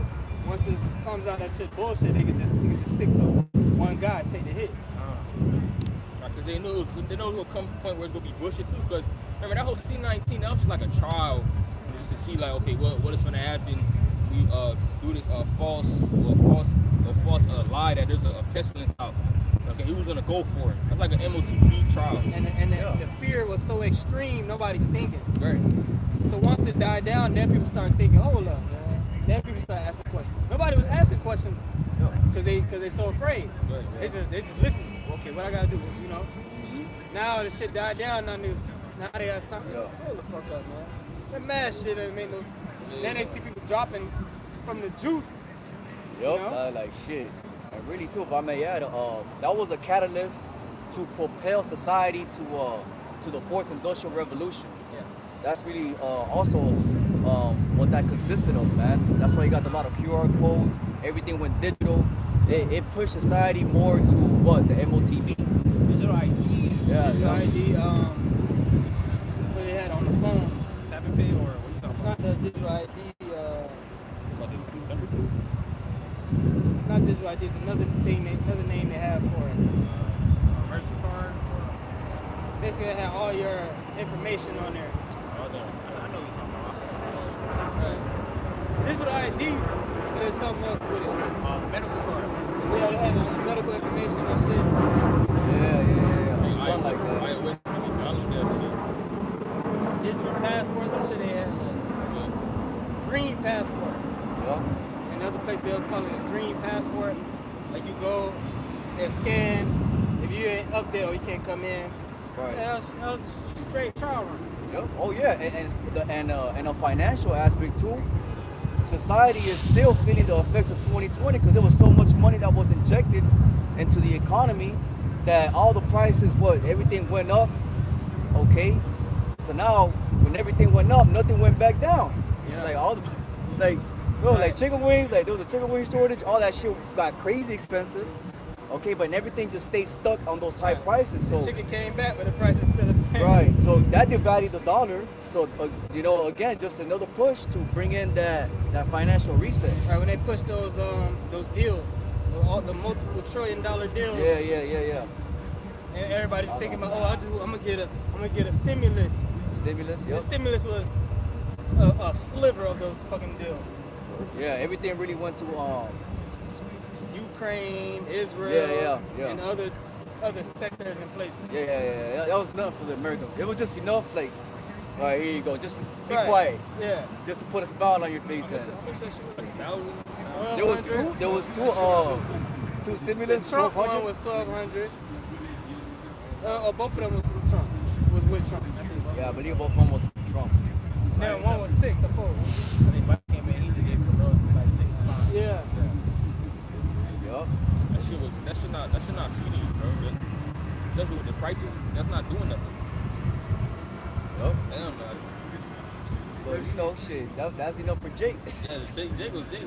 once this comes out that shit bullshit, they could just stick to one guy and take the hit. Because they knew it would come to a point where it would be bullshit too. Because remember that whole C-19, that was just like a trial, just to see like, okay, what is going to happen. We do this false lie that there's a pestilence out. Okay, he was gonna go for it. That's like an MOTB trial. And the fear was so extreme, nobody's thinking. Right. So once it died down, then people started thinking, hold up, man. Then people started asking questions. Nobody was asking questions because they so afraid. Right. They just listen. Okay, what I gotta do? Now the shit died down. Now they have time. Hold the fuck up, man. That mad shit ain't made no. Then they see people dropping from the juice. Yup, like shit. And really too, if I may add, that was a catalyst to propel society to the fourth industrial revolution. Yeah. That's really also what that consisted of, man. That's why you got a lot of QR codes, everything went digital. It pushed society more to what? The MOTB. Digital ID. Yeah, Digital ID, what they had on the phones. Tap and pay, or what you talking Not about? the digital ID, not digital ID, it's another name they have for it. Merchant card. Basically, they had all your information on there. I know what you're talking about. Right. Digital ID, there's something else with it. Medical card. Yeah, they had medical information and shit. Yeah. Something like that. Digital passport, some shit they had. Green passport. Yeah. Another place they was calling it a green passport. Like you go, they scan. If you ain't up there, or you can't come in. Right. That was straight trial run. Yep. Oh yeah, and a financial aspect too. Society is still feeling the effects of 2020 because there was so much money that was injected into the economy that all the prices, everything went up. Okay. So now when everything went up, nothing went back down. Yeah. Like like, bro, like chicken wings, like there was a chicken wing shortage, all that shit got crazy expensive. Okay, but everything just stayed stuck on those high prices. So Chicken came back, but the price is still the same. right, so that devalued the dollar. So you know, again, just another push to bring in that financial reset. Right, when they push those deals, all the multiple $1 trillion deals. Yeah. And everybody's thinking about, oh, I'm gonna get a stimulus. Stimulus, The yep. stimulus was a sliver of those fucking deals. Yeah, everything really went to Ukraine, Israel, Yeah. and other sectors and places. Yeah. That was nothing for the Americans. It was just enough, like, all right, here you go. Just be Right. quiet. Yeah. Just to put a smile on your face. How much that shit was? $1,000? There was two stimulus. The Trump 1,200? one was 1,200. Both of them was from Trump. Was with Trump. I think. Yeah, I believe both of them was from Trump. Then one was 6 or 4. Yeah. Yup. That should not feed you, bro. Especially with the prices, that's not doing nothing. Yup. Damn, man. But you know, shit, that's enough for Jake. Yeah, Jake was Jake.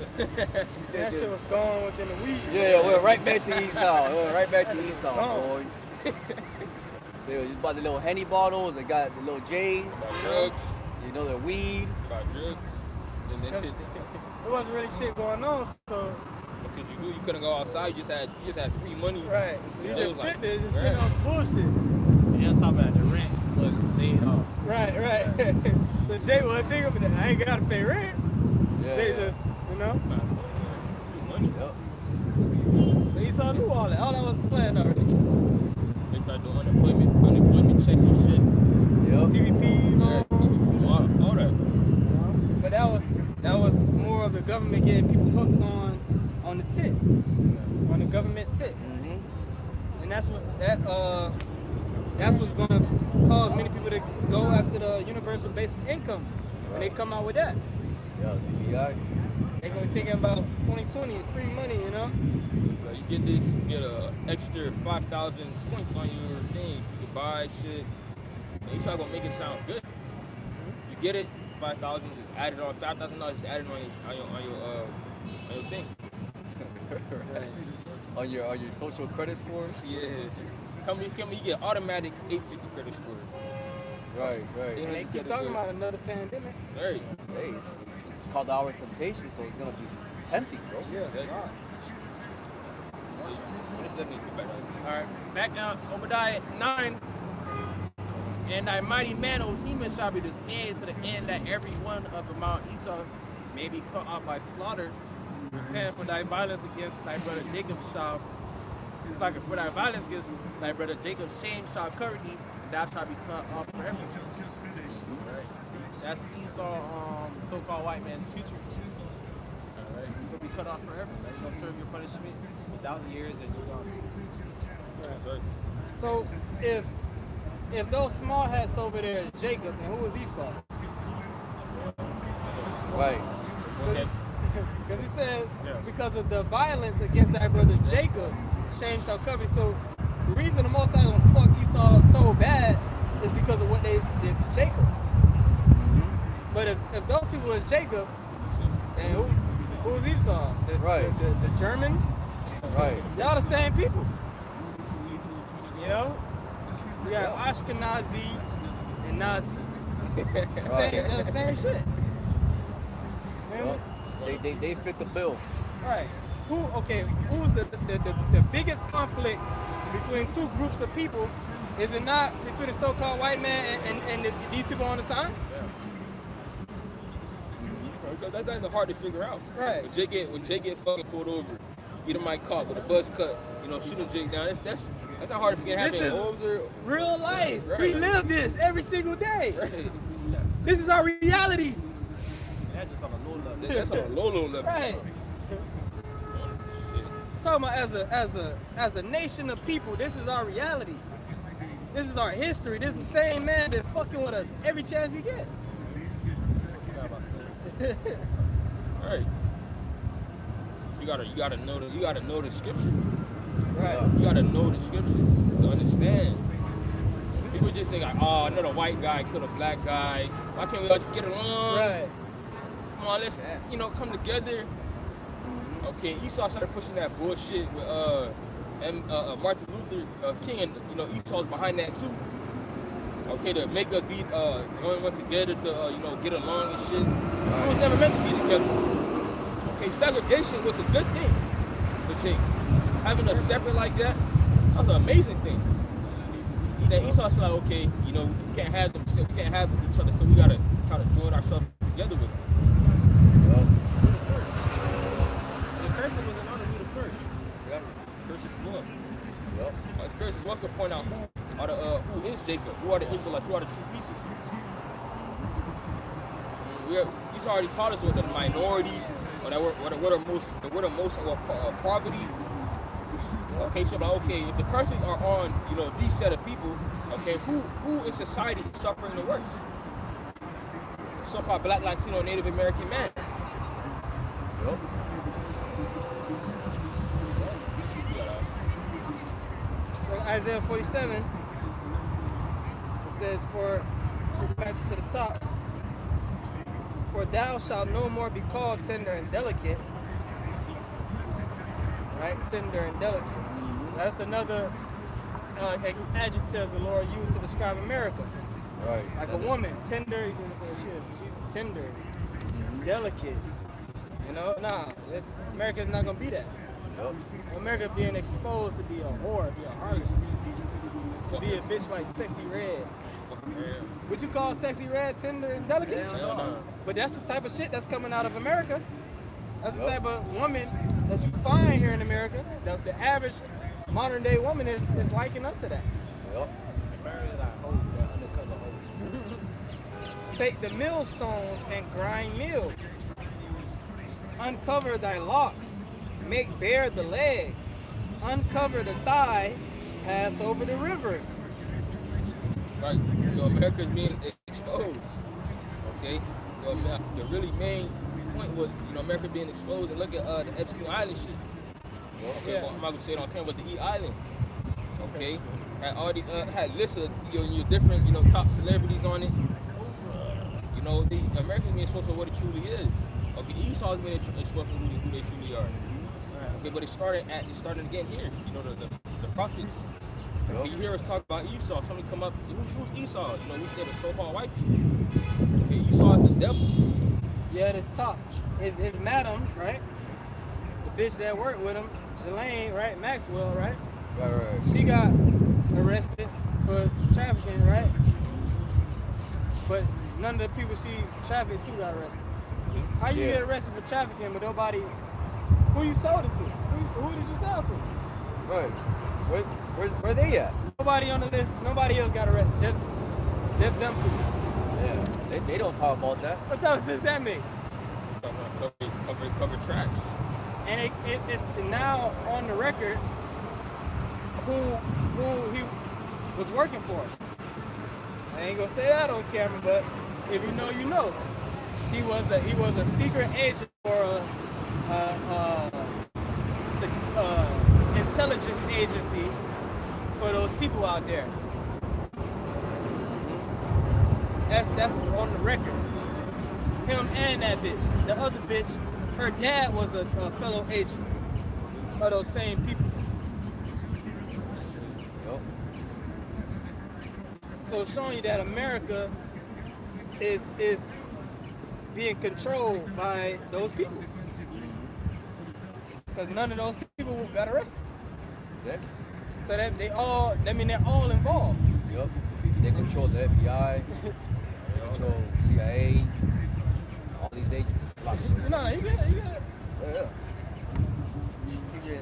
That shit was gone within a week. Yeah, we're right back to Esau. Gone. Boy. They bought the little Henny bottles. They got the little J's. About drugs. You know, the weed. About drugs. And then There wasn't really shit going on, so what could you do? You couldn't go outside. You just had free money. right. You Yeah, it just was like- spent it, just right. spent on bullshit. And on top of that, the rent was paid off. Right. So Jay wasn't thinking about that. I ain't gotta pay rent. They just, you know. Free money. Yup. But Esau knew all that. All that was planned already. They tried doing unemployment checks and shit. Yup. PvP, All that. but that was more of the government getting people hooked on the tip, on the government tip, Mm-hmm. and that's what's gonna cause many people to go after the universal basic income when they come out with that. Yeah, BBI. They're gonna be thinking about 2020 free money, you know. You get this, you get a extra 5,000 points on your thing. You can buy shit. And you start gonna make it sound good. You get it, 5,000, just add it on. $5,000 just add it on your thing. on your social credit scores. Yeah. Come here, you get automatic 850 credit score. Right. And they keep talking about another pandemic. Right. Hey, it's called our temptation, so it's gonna be tempting, bro. Yeah. Exactly. It's definitely back on. All right, back down Obadiah 9. And thy mighty man, O Teman, shall be dismayed to the end that every one of the Mount Esau may be cut off by slaughter. Stand for thy violence against thy brother Jacob shall. It's like for thy violence against thy brother Jacob's shame shall cover thee, and thou shalt be cut off forever. Right. That's Esau, so-called white man's future. All right, you're gonna be cut off forever. Right? You're gonna serve your punishment 1,000 years, and you're gone. Right. So if those small hats over there is Jacob, and who was Esau? Right. Okay. Because he said, Yeah. because of the violence against thy brother Jacob, shame shall cover. So the reason the Most High gonna fuck Esau up so bad is because of what they did to Jacob. But if those people was Jacob, then who was Esau? Right. The Germans? Right. Y'all the same people. You know? We got Ashkenazi and Nazi. Right. Same shit. Man, Well, they fit the bill. right. Who's the biggest conflict between two groups of people? Is it not between the so-called white man and these people on the side? So that's not even hard to figure out. Right. When Jake get fucking pulled over, get him caught with a buzz cut, shooting Jake down. That's not hard to figure out. This is real life. Right. We live this every single day. Right. This is our reality. That's just on a low level. That's on a low level. Right. Shit. Talking about as a nation of people, this is our reality. This is our history. This same man been fucking with us every chance he gets. Right. You gotta know the scriptures. Right. You gotta know the scriptures to understand. People just think like, oh, another white guy killed a black guy. Why can't we all just get along? Right. Come come on, let's, you know, come together. Okay, Esau started pushing that bullshit with Martin Luther King, and you know Esau's behind that too. Okay, to make us be join once together to you know get along and shit. We was never meant to be together. Okay, segregation was a good thing for Jake. Having us separate like that, that was an amazing thing. Then Esau said, like, okay, you know, we can't have them, we can't have each other, so we gotta try to join ourselves together with them. Person was another who the first. Yeah, curse is one. Yep. Curse is one could point out who is Jacob, who are the Israelites, who are the true people. He's already called us with the minority, or that we're the most of poverty. Okay, so like, okay, if the curses are on, you know, these set of people, okay, who in society is suffering the worst? The so-called Black, Latino, Native American man. Yep. Isaiah 47, it says, back to the top, for thou shalt no more be called tender and delicate. Right? Tender and delicate. That's another adjective the Lord used to describe America. Right. Like a woman, tender, she's tender, delicate. You know, nah, America's not going to be that. Yep. America being exposed to be a whore, be a harlot, to be a bitch like Sexy Red. Would you call Sexy Red tender and delicate? Hell no. But that's the type of shit that's coming out of America. That's the type of woman that you find here in America. The average modern day woman is liking up to that. Yep. Take the millstones and grind meal. Uncover thy locks. Make bare the leg, uncover the thigh, pass over the rivers. Right, you know, America's being exposed. Okay, you know, the really main point was, you know, America being exposed. And look at the Epstein Island shit. Okay, well, I'm not gonna say it on camera, but the E Island. Okay, had all these had lists of your different, you know, top celebrities on it. You know, the Americans being exposed for what it truly is. Okay, Esau's being exposed for who they truly are. Okay, but it started again here. You know, the prophets. Okay, you hear us talk about Esau. Somebody come up, who's Esau? You know, we said the so-called white people. Okay, Esau is the devil. Yeah, this top. His madam, right? The bitch that worked with him, Jelaine, right? Maxwell, right? Right. She got arrested for trafficking, right? But none of the people she trafficked to got arrested. How you get arrested for trafficking but nobody? Who you sold it to? Who did you sell to? Right. Where they at? Nobody on the list. Nobody else got arrested. Just them two. Yeah. They don't talk about that. What type of sense that make? Cover tracks. And it's now on the record who he was working for. I ain't gonna say that on camera, but if you know, you know. He was a secret agent for intelligence agency for those people out there. That's on the record. Him and that bitch. The other bitch, her dad was a fellow agent of those same people. Yep. So showing you that America is being controlled by those people. Because none of those people got arrested. Yeah. So that they're all involved. Yep. They control the FBI, they control CIA, all these agencies. No, you got it. Yeah.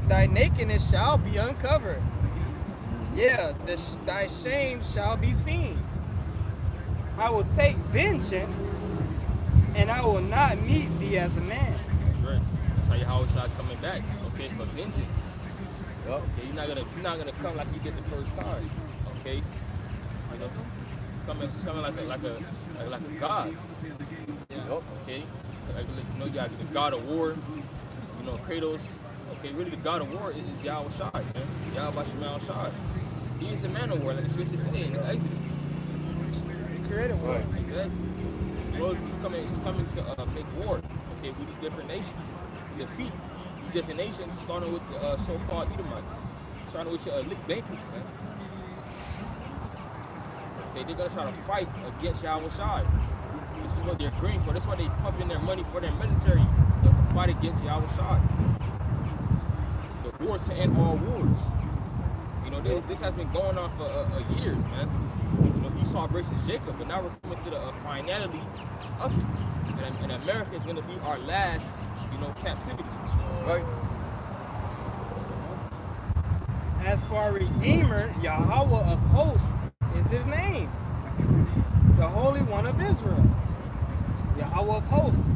Thy nakedness shall be uncovered. Yeah, thy shame shall be seen. I will take vengeance, and I will not meet thee as a man. Right. That's how Yahawashi coming back. Okay, for vengeance. Yep. Okay, you're not gonna come like you did the first time. Okay. You know, it's coming like a god. Yep. Okay. Like, you know, you got the god of war. You know, Kratos. Okay, really the god of war is Yahawashi, man. Yahawashi. He is a man of war, like the scriptures say in Exodus. He created war. Exactly. Lord is coming to make war, okay, with these different nations, to defeat these different nations, starting with the so-called Edomites, starting with your bankers, man. Okay, they're gonna try to fight against Yahawashi. This is what they're agreeing for. That's why they pump in their money for their military to fight against Yahawashi. The war to end all wars. You know, this has been going on for years, man. You know, Esau versus Jacob, but now we're coming to the finality of it. And America is going to be our last, you know, captivity. Right. As for our Redeemer, Yahweh of hosts is his name. The Holy One of Israel. Yahweh of hosts.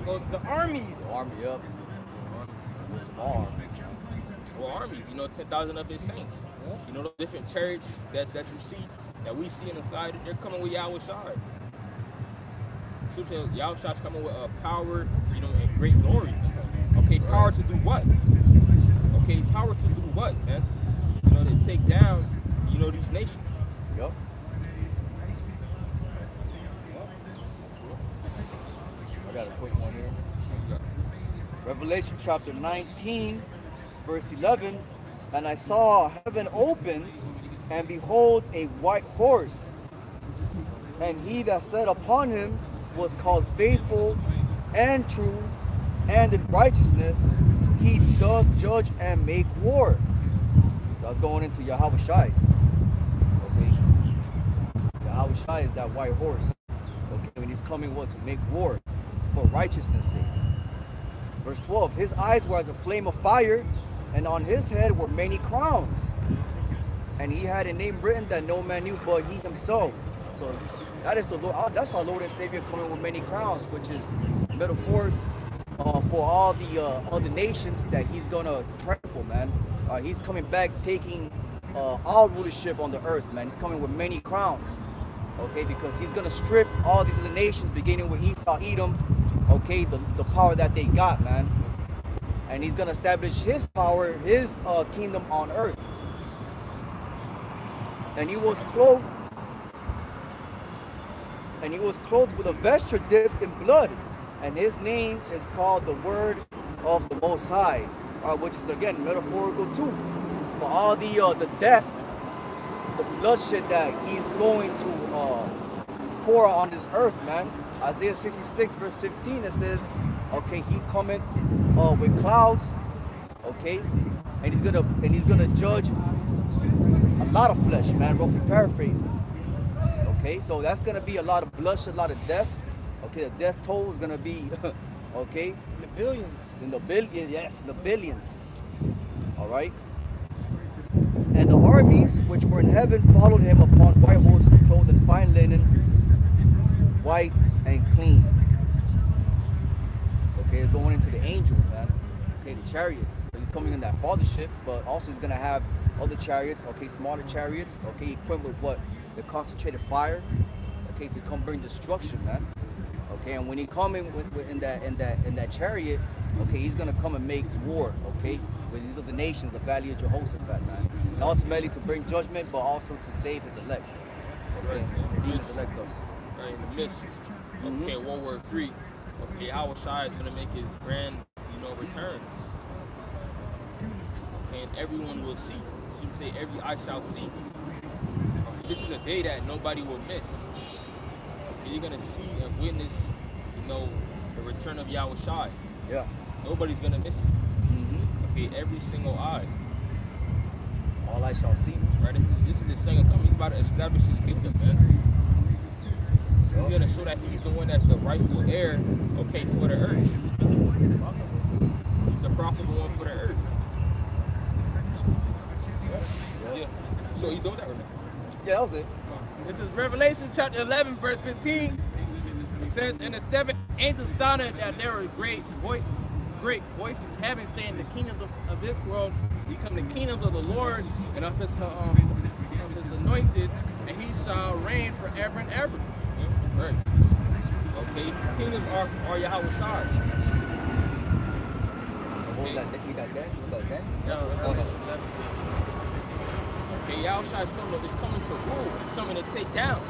Goes to the armies. The army up. With some arms. Well, armies, you know, 10,000 of his saints. You know, those different chariots that you see, that we see in the sky, they're coming with Yahawashi. Yahushua's coming with power, you know, and great glory. Okay, power to do what? Okay, power to do what, man? You know, to take down, you know, these nations. Yep. I got a quick one here. Revelation chapter 19, verse 11. And I saw heaven open, and behold, a white horse. And he that sat upon him was called Faithful and True, and in righteousness he doth judge and make war. That's going into Yahawashi. Okay. Yahawashi is that white horse. Okay, and he's coming what? To make war for righteousness' sake. Verse 12, his eyes were as a flame of fire, and on his head were many crowns. And he had a name written that no man knew but he himself. So that is the Lord. That's our Lord and Savior coming with many crowns, which is metaphor for all the other nations that he's gonna trample, man. He's coming back, taking all rulership on the earth, man. He's coming with many crowns, okay? Because he's gonna strip all these other nations, beginning with Esau, Edom, okay, the power that they got, man. And he's gonna establish his power, his kingdom on earth. And he was clothed. And he was clothed with a vesture dipped in blood, and his name is called the Word of the Most High, which is again metaphorical too for all the death, the bloodshed that he's going to pour on this earth, man. Isaiah 66 verse 15, it says, okay, he cometh with clouds, okay, and he's gonna judge a lot of flesh, man. Roughly paraphrasing. Okay, so that's gonna be a lot of bloodshed, a lot of death. Okay, the death toll is gonna be, okay, In the billions. in the billions, yes, the billions. All right. And the armies which were in heaven followed him upon white horses, clothed in fine linen, white and clean. Okay, going into the angels, man. Okay, the chariots. So he's coming in that fathership, but also he's gonna have other chariots. Okay, smaller chariots. Okay, equipped with what? The concentrated fire, okay, to come bring destruction, man. Okay, and when he come in in that chariot, okay, he's gonna come and make war, okay, with these other nations, the valley of Jehoshaphat, man, and ultimately to bring judgment, but also to save his elect. Okay, his elect us. Right in the midst. Okay, World War III. Okay, Yahawashi is gonna make his grand, you know, returns. Okay, and everyone will see. She would say, every eye shall see. This is a day that nobody will miss. Okay, you're gonna see and witness, you know, the return of Yahawashi. Yeah. Nobody's gonna miss it. Okay, every single eye. All I shall see. Right. This is his second coming. He's about to establish his kingdom, man. He's gonna show that he's the one that's the rightful heir, okay, for the earth. He's the profitable one for the earth. Yeah. So he's doing that right now. Yeah, that was it. This is Revelation chapter 11, verse 15. It says, and the seventh angel sounded, that there were great voices in heaven, saying, the kingdoms of this world become the kingdoms of the Lord and of his anointed, and he shall reign forever and ever. Yeah, right. Okay, these kingdoms are Yahawashi's. Okay. Okay, Yahawashi is coming to rule. He's coming to take down.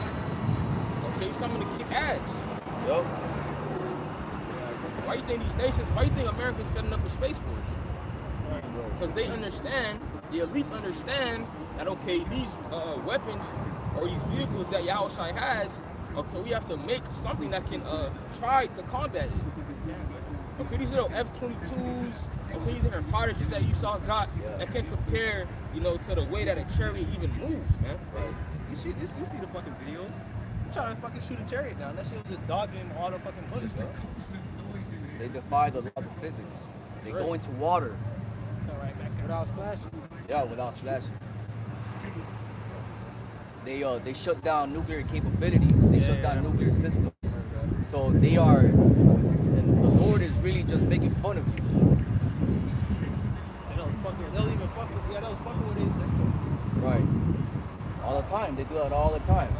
Okay, he's coming to kick ass. Yup. Why you think these nations, why you think America's setting up a space force? Because they understand, the elites understand that, okay, these weapons or these vehicles that Yahawashi has, okay, we have to make something that can try to combat it. Okay, these little F-22s, okay, these different fighter jets that Esau got that can compare, you know, to the way that a chariot even moves, man. Right. You see this? You see the fucking videos? You trying to fucking shoot a chariot down? That shit was just dodging all the fucking bullets, bro. They defy the laws of physics. They go into water. Come right back without splashing. Yeah, without splashing. They shut down nuclear capabilities. They shut down nuclear systems. So they are, and the Lord is really just making fun of you. They'll even fuck with, yeah, they'll fuck with their systems. Right. All the time. They do that all the time.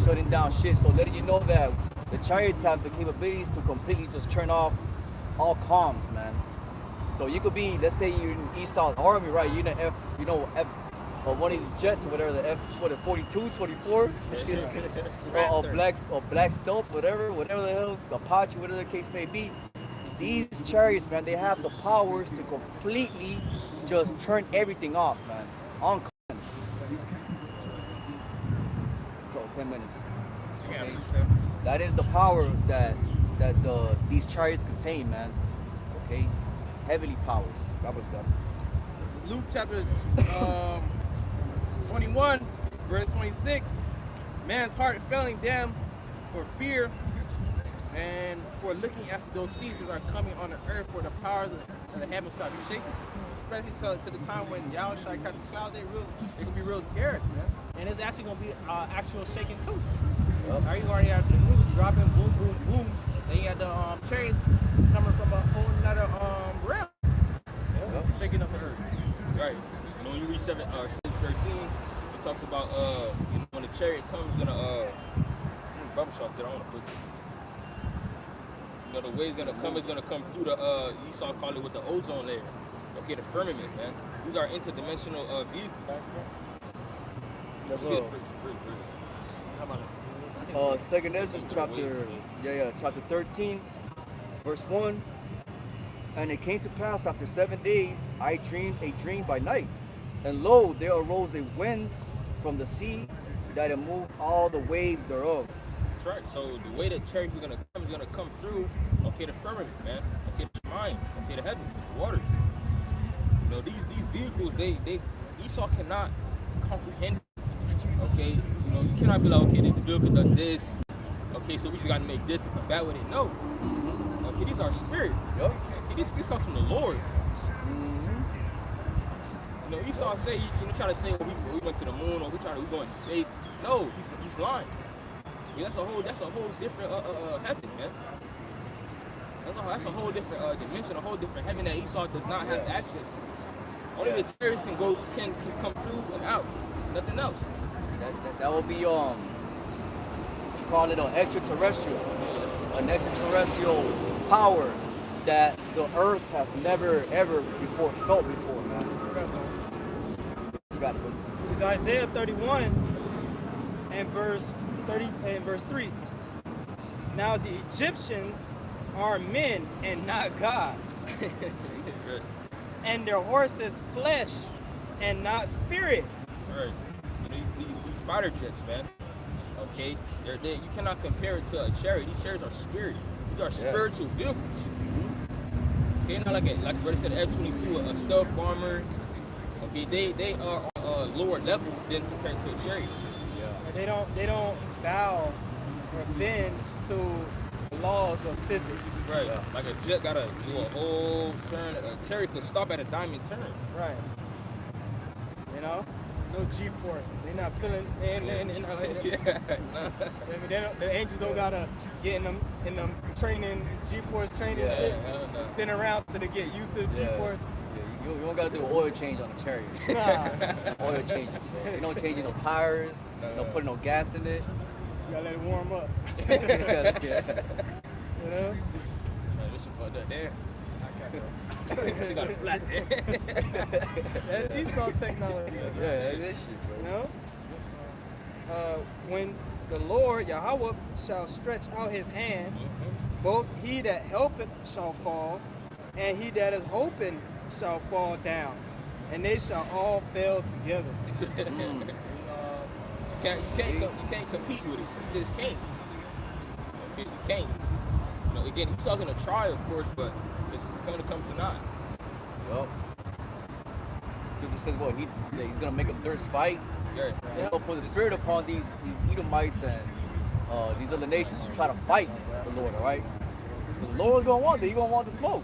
Shutting down shit. So letting you know that the chariots have the capabilities to completely just turn off all comms, man. So you could be, let's say you're in Esau's army, right? You're in the one of these jets or whatever, the F-42, 24, or black stealth, whatever the hell, Apache, whatever the case may be. These chariots, man, they have the powers to completely just turn everything off, man. On command. So 10 minutes. Okay. That is the power that these chariots contain, man. Okay, heavenly powers. God bless God. Luke chapter 21, verse 26. Man's heart failing them for fear and for looking after those things which are coming on the earth, for the powers of the heavens shall be shaken. Especially to the time when Yahawashi cut the clouds, they gonna be real scared, man. And it's actually gonna be actual shaking too. Yep. You already have the news dropping, boom, boom, boom. Then you got the chariots coming from a whole nother realm, shaking up the earth. Right. You know, when you read 13, it talks about you know, when the chariot comes in a barbershop that I want to put. You know, the way it's gonna come through the Esau call it with the ozone layer. Okay, the firmament, man. These are interdimensional vehicles. That's all. Second Ezra chapter 13, verse 1. And it came to pass after 7 days, I dreamed a dream by night. And lo, there arose a wind from the sea that it moved all the waves thereof. That's right. So the way that chariots is gonna come through, okay, the firmament, man. Okay, the mind, okay, the heavens, the waters. You know, these vehicles, they Esau cannot comprehend. Okay, you know, you cannot be like, okay, the vehicle does this. Okay, so we just gotta make this to combat with it. No. Okay, these are spirit. Yep. Okay, this comes from the Lord. You know, Esau say, you know, try to say, well, we went to the moon or we going to space. No, he's lying. Yeah, that's a whole different heaven, man. That's a whole different dimension, a whole different heaven that Esau does not have access to. Only the chariots can come through and out. Nothing else. That will be call it an extraterrestrial, power that the earth has never ever felt before, man. You got it. It's Isaiah 31 and verse 3. Now the Egyptians are men and not God, and their horses flesh and not spirit. Right. You know, these fighter jets, man. Okay, you cannot compare it to a chariot. These chariots are spirit. These are spiritual vehicles. Okay, not like what I said, F-22, a stealth bomber. Okay, they are on a lower level than compared to a chariot. Yeah. They don't bow or bend to the laws of physics. Right. Yeah. Like a jet gotta do a whole turn. A chariot could stop at a diamond turn. Right. You know? No G-force. They're not feeling. The angels don't gotta get in them training G-force training shit. No. Spin around till they get used to the G-force. Yeah, you don't gotta do an oil change on a chariot. Nah. Oil change. You don't change no tires. You don't put no gas in it. You gotta let it warm up. You know. This shit fucked up there. She got a flat there. That's Esau technology. Yeah, that's shit, bro. You know? the Lord Yahweh shall stretch out his hand, both he that helpeth shall fall, and he that is hoping shall fall down, and they shall all fail together. You can't compete with it. You just can't. Okay, you can't. You know, again, he tells in a trial, of course, but it's going to come to naught. Yup. Scripture says, well, he's gonna make a thirst fight. Yeah. So he'll put the spirit upon these Edomites and these other nations to try to fight the Lord. All right. The Lord's gonna want it. He's gonna want the smoke.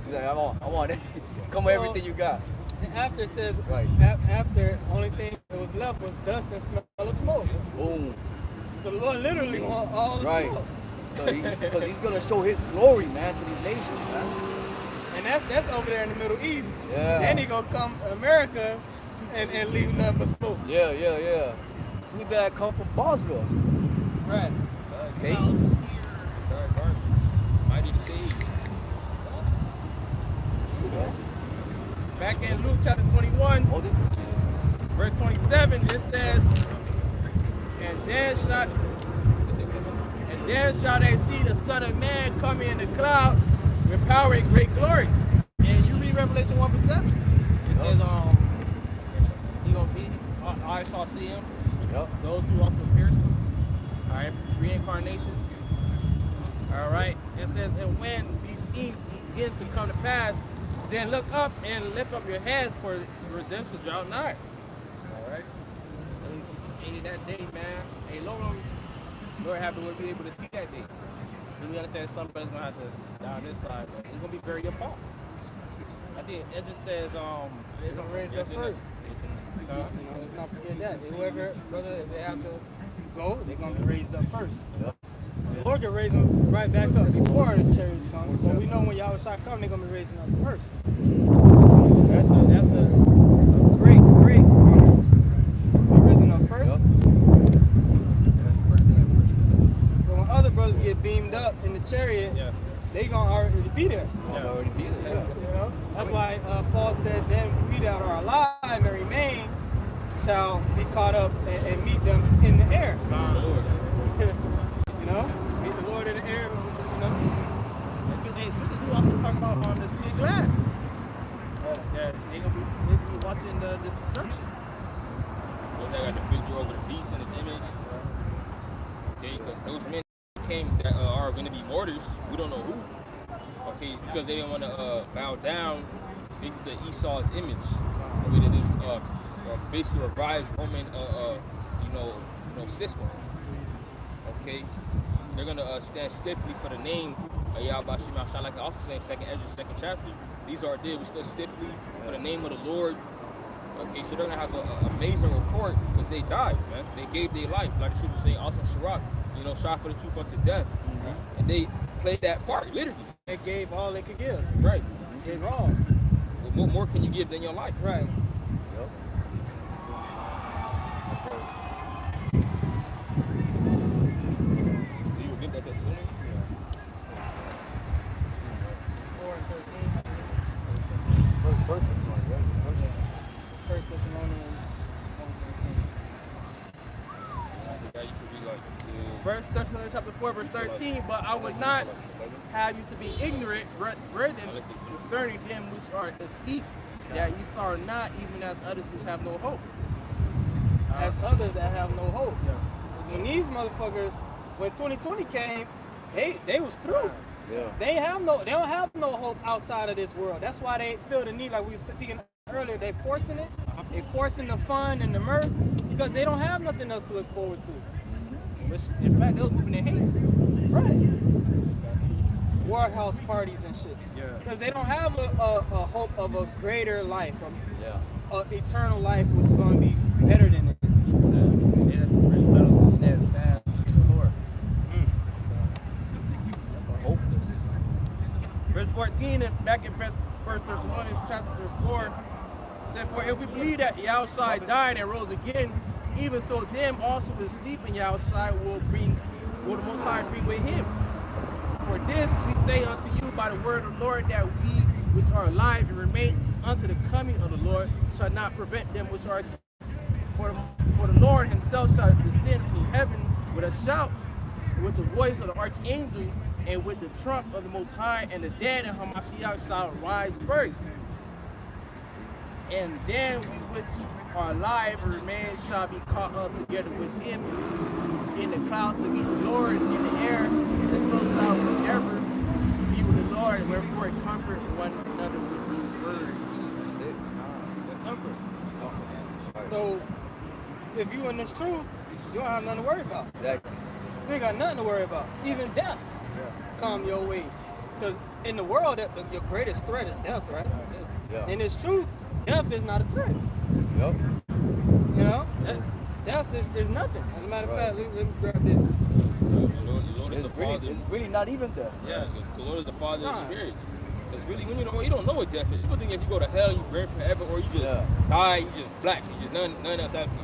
He's like, I want it. Come with everything you got. After says, Right. After only thing that was left was dust and smell of smoke. Boom. So the Lord literally want all the Right. smoke. So because he's gonna show his glory, man, to these nations, man. And that's over there in the Middle East. Yeah. Then he gonna come to America and leave nothing but smoke. Yeah. Who that come from Boswell? Right. Okay. Mighty to save. Back in Luke chapter 21, Hold it. verse 27, it says, and then shall they see the Son of Man coming in the cloud with power and great glory. And you read Revelation 1 verse 7. It says, he gonna be, I shall see him. Yep. Those who also pierced him. All right, reincarnation. All right, it says, and when these things begin to come to pass, then look up and lift up your heads, for redemption draw nigh. All right. So ain't that day, man. Hey, Lord have to be able to see that day. Then we understand some brothers gonna have to die on this side, but it's gonna be very apart. I think it just says They're gonna raise up first. Let's not forget that. Whoever, brother, if they have to go, they're gonna be raised up first. Yep. The Lord can raise them right back up before the chariots come. But we know when Yahawashi come, they're gonna be raising up first. That's a great honor. They're raising up first. Yep. So when other brothers get beamed up in the chariot, they gonna already be there. Already be there. You know? That's why Paul said, then we that are alive and remain shall be caught up and meet them in the air. You know? Meet the Lord in the air. You know? Hey, so we also talk about on the sea of glass. That they gonna be watching the destruction. Those that got the victory over the beast and his image. Okay, because those men came that are going to be martyrs, we don't know who. Okay, because they didn't want to bow down to Esau's image. I mean, this basically revised Roman, system. Okay, they're gonna stand stiffly for the name of Yahawashi144, like I also say in second chapter. These are we stood stiffly for the name of the Lord. Okay, so they're gonna have an amazing report because they died, man. They gave their life, like the scripture say, also Sirach, shot for the truth unto death, and they played that part literally. They gave all they could give. Right. They gave all. What more can you give than your life? Right. Yep. So you will give that testimony? 4 and 13. First this morning, right? First Thessalonians 4 and 13. First Thessalonians chapter 4, verse 13, but I would not have you to be ignorant, brethren, concerning them which are asleep, that you sorrow not, even as others which have no hope. As others that have no hope. Because when these motherfuckers, when 2020 came, they was through. Yeah. They don't have no hope outside of this world. That's why they feel the need, like we were speaking earlier, they forcing it. They forcing the fun and the mirth because they don't have nothing else to look forward to. Which, in fact, they was moving in haste. Right. Warehouse parties and shit. Because they don't have a hope of a greater life, an eternal life, which is going to be better than this. Steadfast in the Lord. Hopeless. Verse 14, and back in 1 Thessalonians chapter 4, said, for if we believe that Yahawashi died and rose again, even so them also who sleep in Yahawashi will the Most High bring with him. For this we say unto you by the word of the Lord, that we which are alive and remain unto the coming of the Lord shall not prevent them which are asleep. For the Lord himself shall descend from heaven with a shout, with the voice of the archangel, and with the trump of the Most High, and the dead in Hamashiach shall rise first. And then we which are alive and remain shall be caught up together with him in the clouds to meet the Lord in the air, and so shall we ever be with the Lord, and wherefore comfort one another with these words. That's it. That's comfort. So, if you in this truth, you don't have nothing to worry about. Exactly. You ain't got nothing to worry about. Even death come your way. Because in the world, your greatest threat is death, right? Yeah. In this truth, death is not a threat. Yep. You know? Death is nothing. As a matter of fact, let me grab this. The Lord is the Father. It's really not even death. Yeah, the Lord is the Father of spirits. Because really, when you don't know what death is. People think if you go to hell, you burn forever, or you just die, you just black, you just none else happens.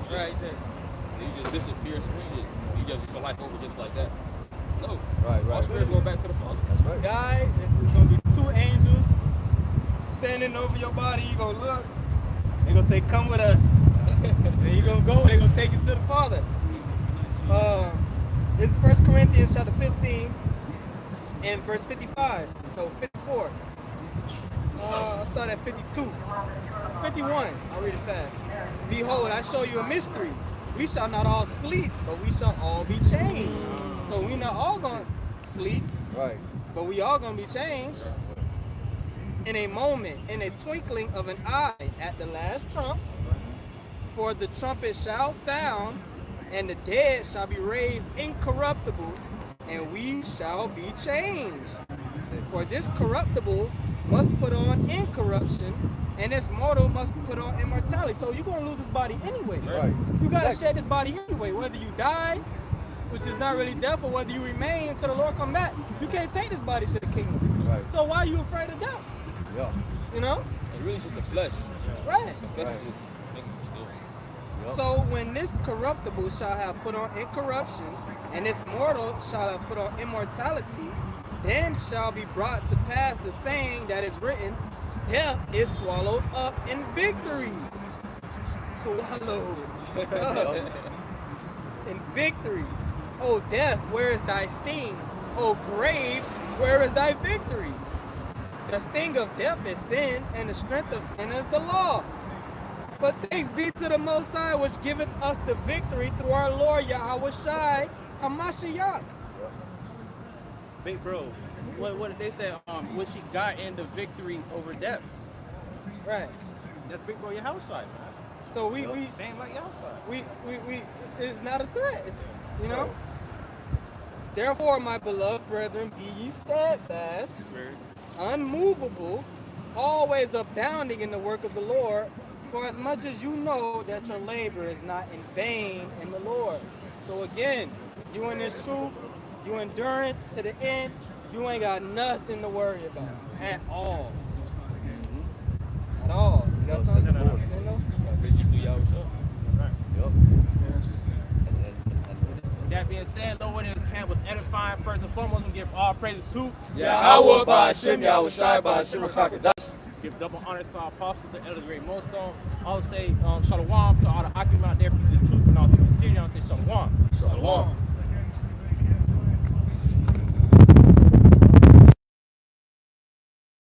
You just disappear some shit. You just your life over just like that. No. Right. All spirits go back to the Father. That's right. Guy, this is gonna be two angels standing over your body. You gonna look. They gonna say, "Come with us." Then you gonna go. They gonna take you to the Father. This is 1 Corinthians chapter 15 and verse 55. No, 54. I'll start at 52. 51. I'll read it fast. Behold, I show you a mystery. We shall not all sleep, but we shall all be changed. So we not all gonna sleep, Right. but we all gonna be changed in a moment, in a twinkling of an eye, at the last trump. For the trumpet shall sound, and the dead shall be raised incorruptible, and we shall be changed. For this corruptible must put on incorruption, and this mortal must put on immortality. So you're gonna lose this body anyway. Right. You gotta shed this body anyway, whether you die, which is not really death, or whether you remain until the Lord come back. You can't take this body to the kingdom. Right. So why are you afraid of death? Yeah. You know? It's really just the flesh. Right. The flesh Right. is just Yep. So when this corruptible shall have put on incorruption, and this mortal shall have put on immortality, then shall be brought to pass the saying that is written, death is swallowed up in victory. Swallowed up in victory. O death, where is thy sting? O grave, where is thy victory? The sting of death is sin, and the strength of sin is the law. But thanks be to the Most High, which giveth us the victory through our Lord Yahawashi Hamashiach. Big bro, what did they say? When she got in the victory over death. Right. That's big bro, your house side. So we Same like your house side. we it's not a threat. It's, you know. Therefore, my beloved brethren, be ye steadfast, unmovable, always abounding in the work of the Lord. For as much as you know that your labor is not in vain in the Lord. So again, you in this truth, you endurance to the end, you ain't got nothing to worry about at all. At all. You got something to know? Yep. That being said, Lord, in this camp was edifying. First and foremost, we give all praises to Yahawashi144. Give double honor to our apostles and elders, great most on. I would say shalom to all the occupants out there, for the truth and all through the city. I would say shalom. Shalom.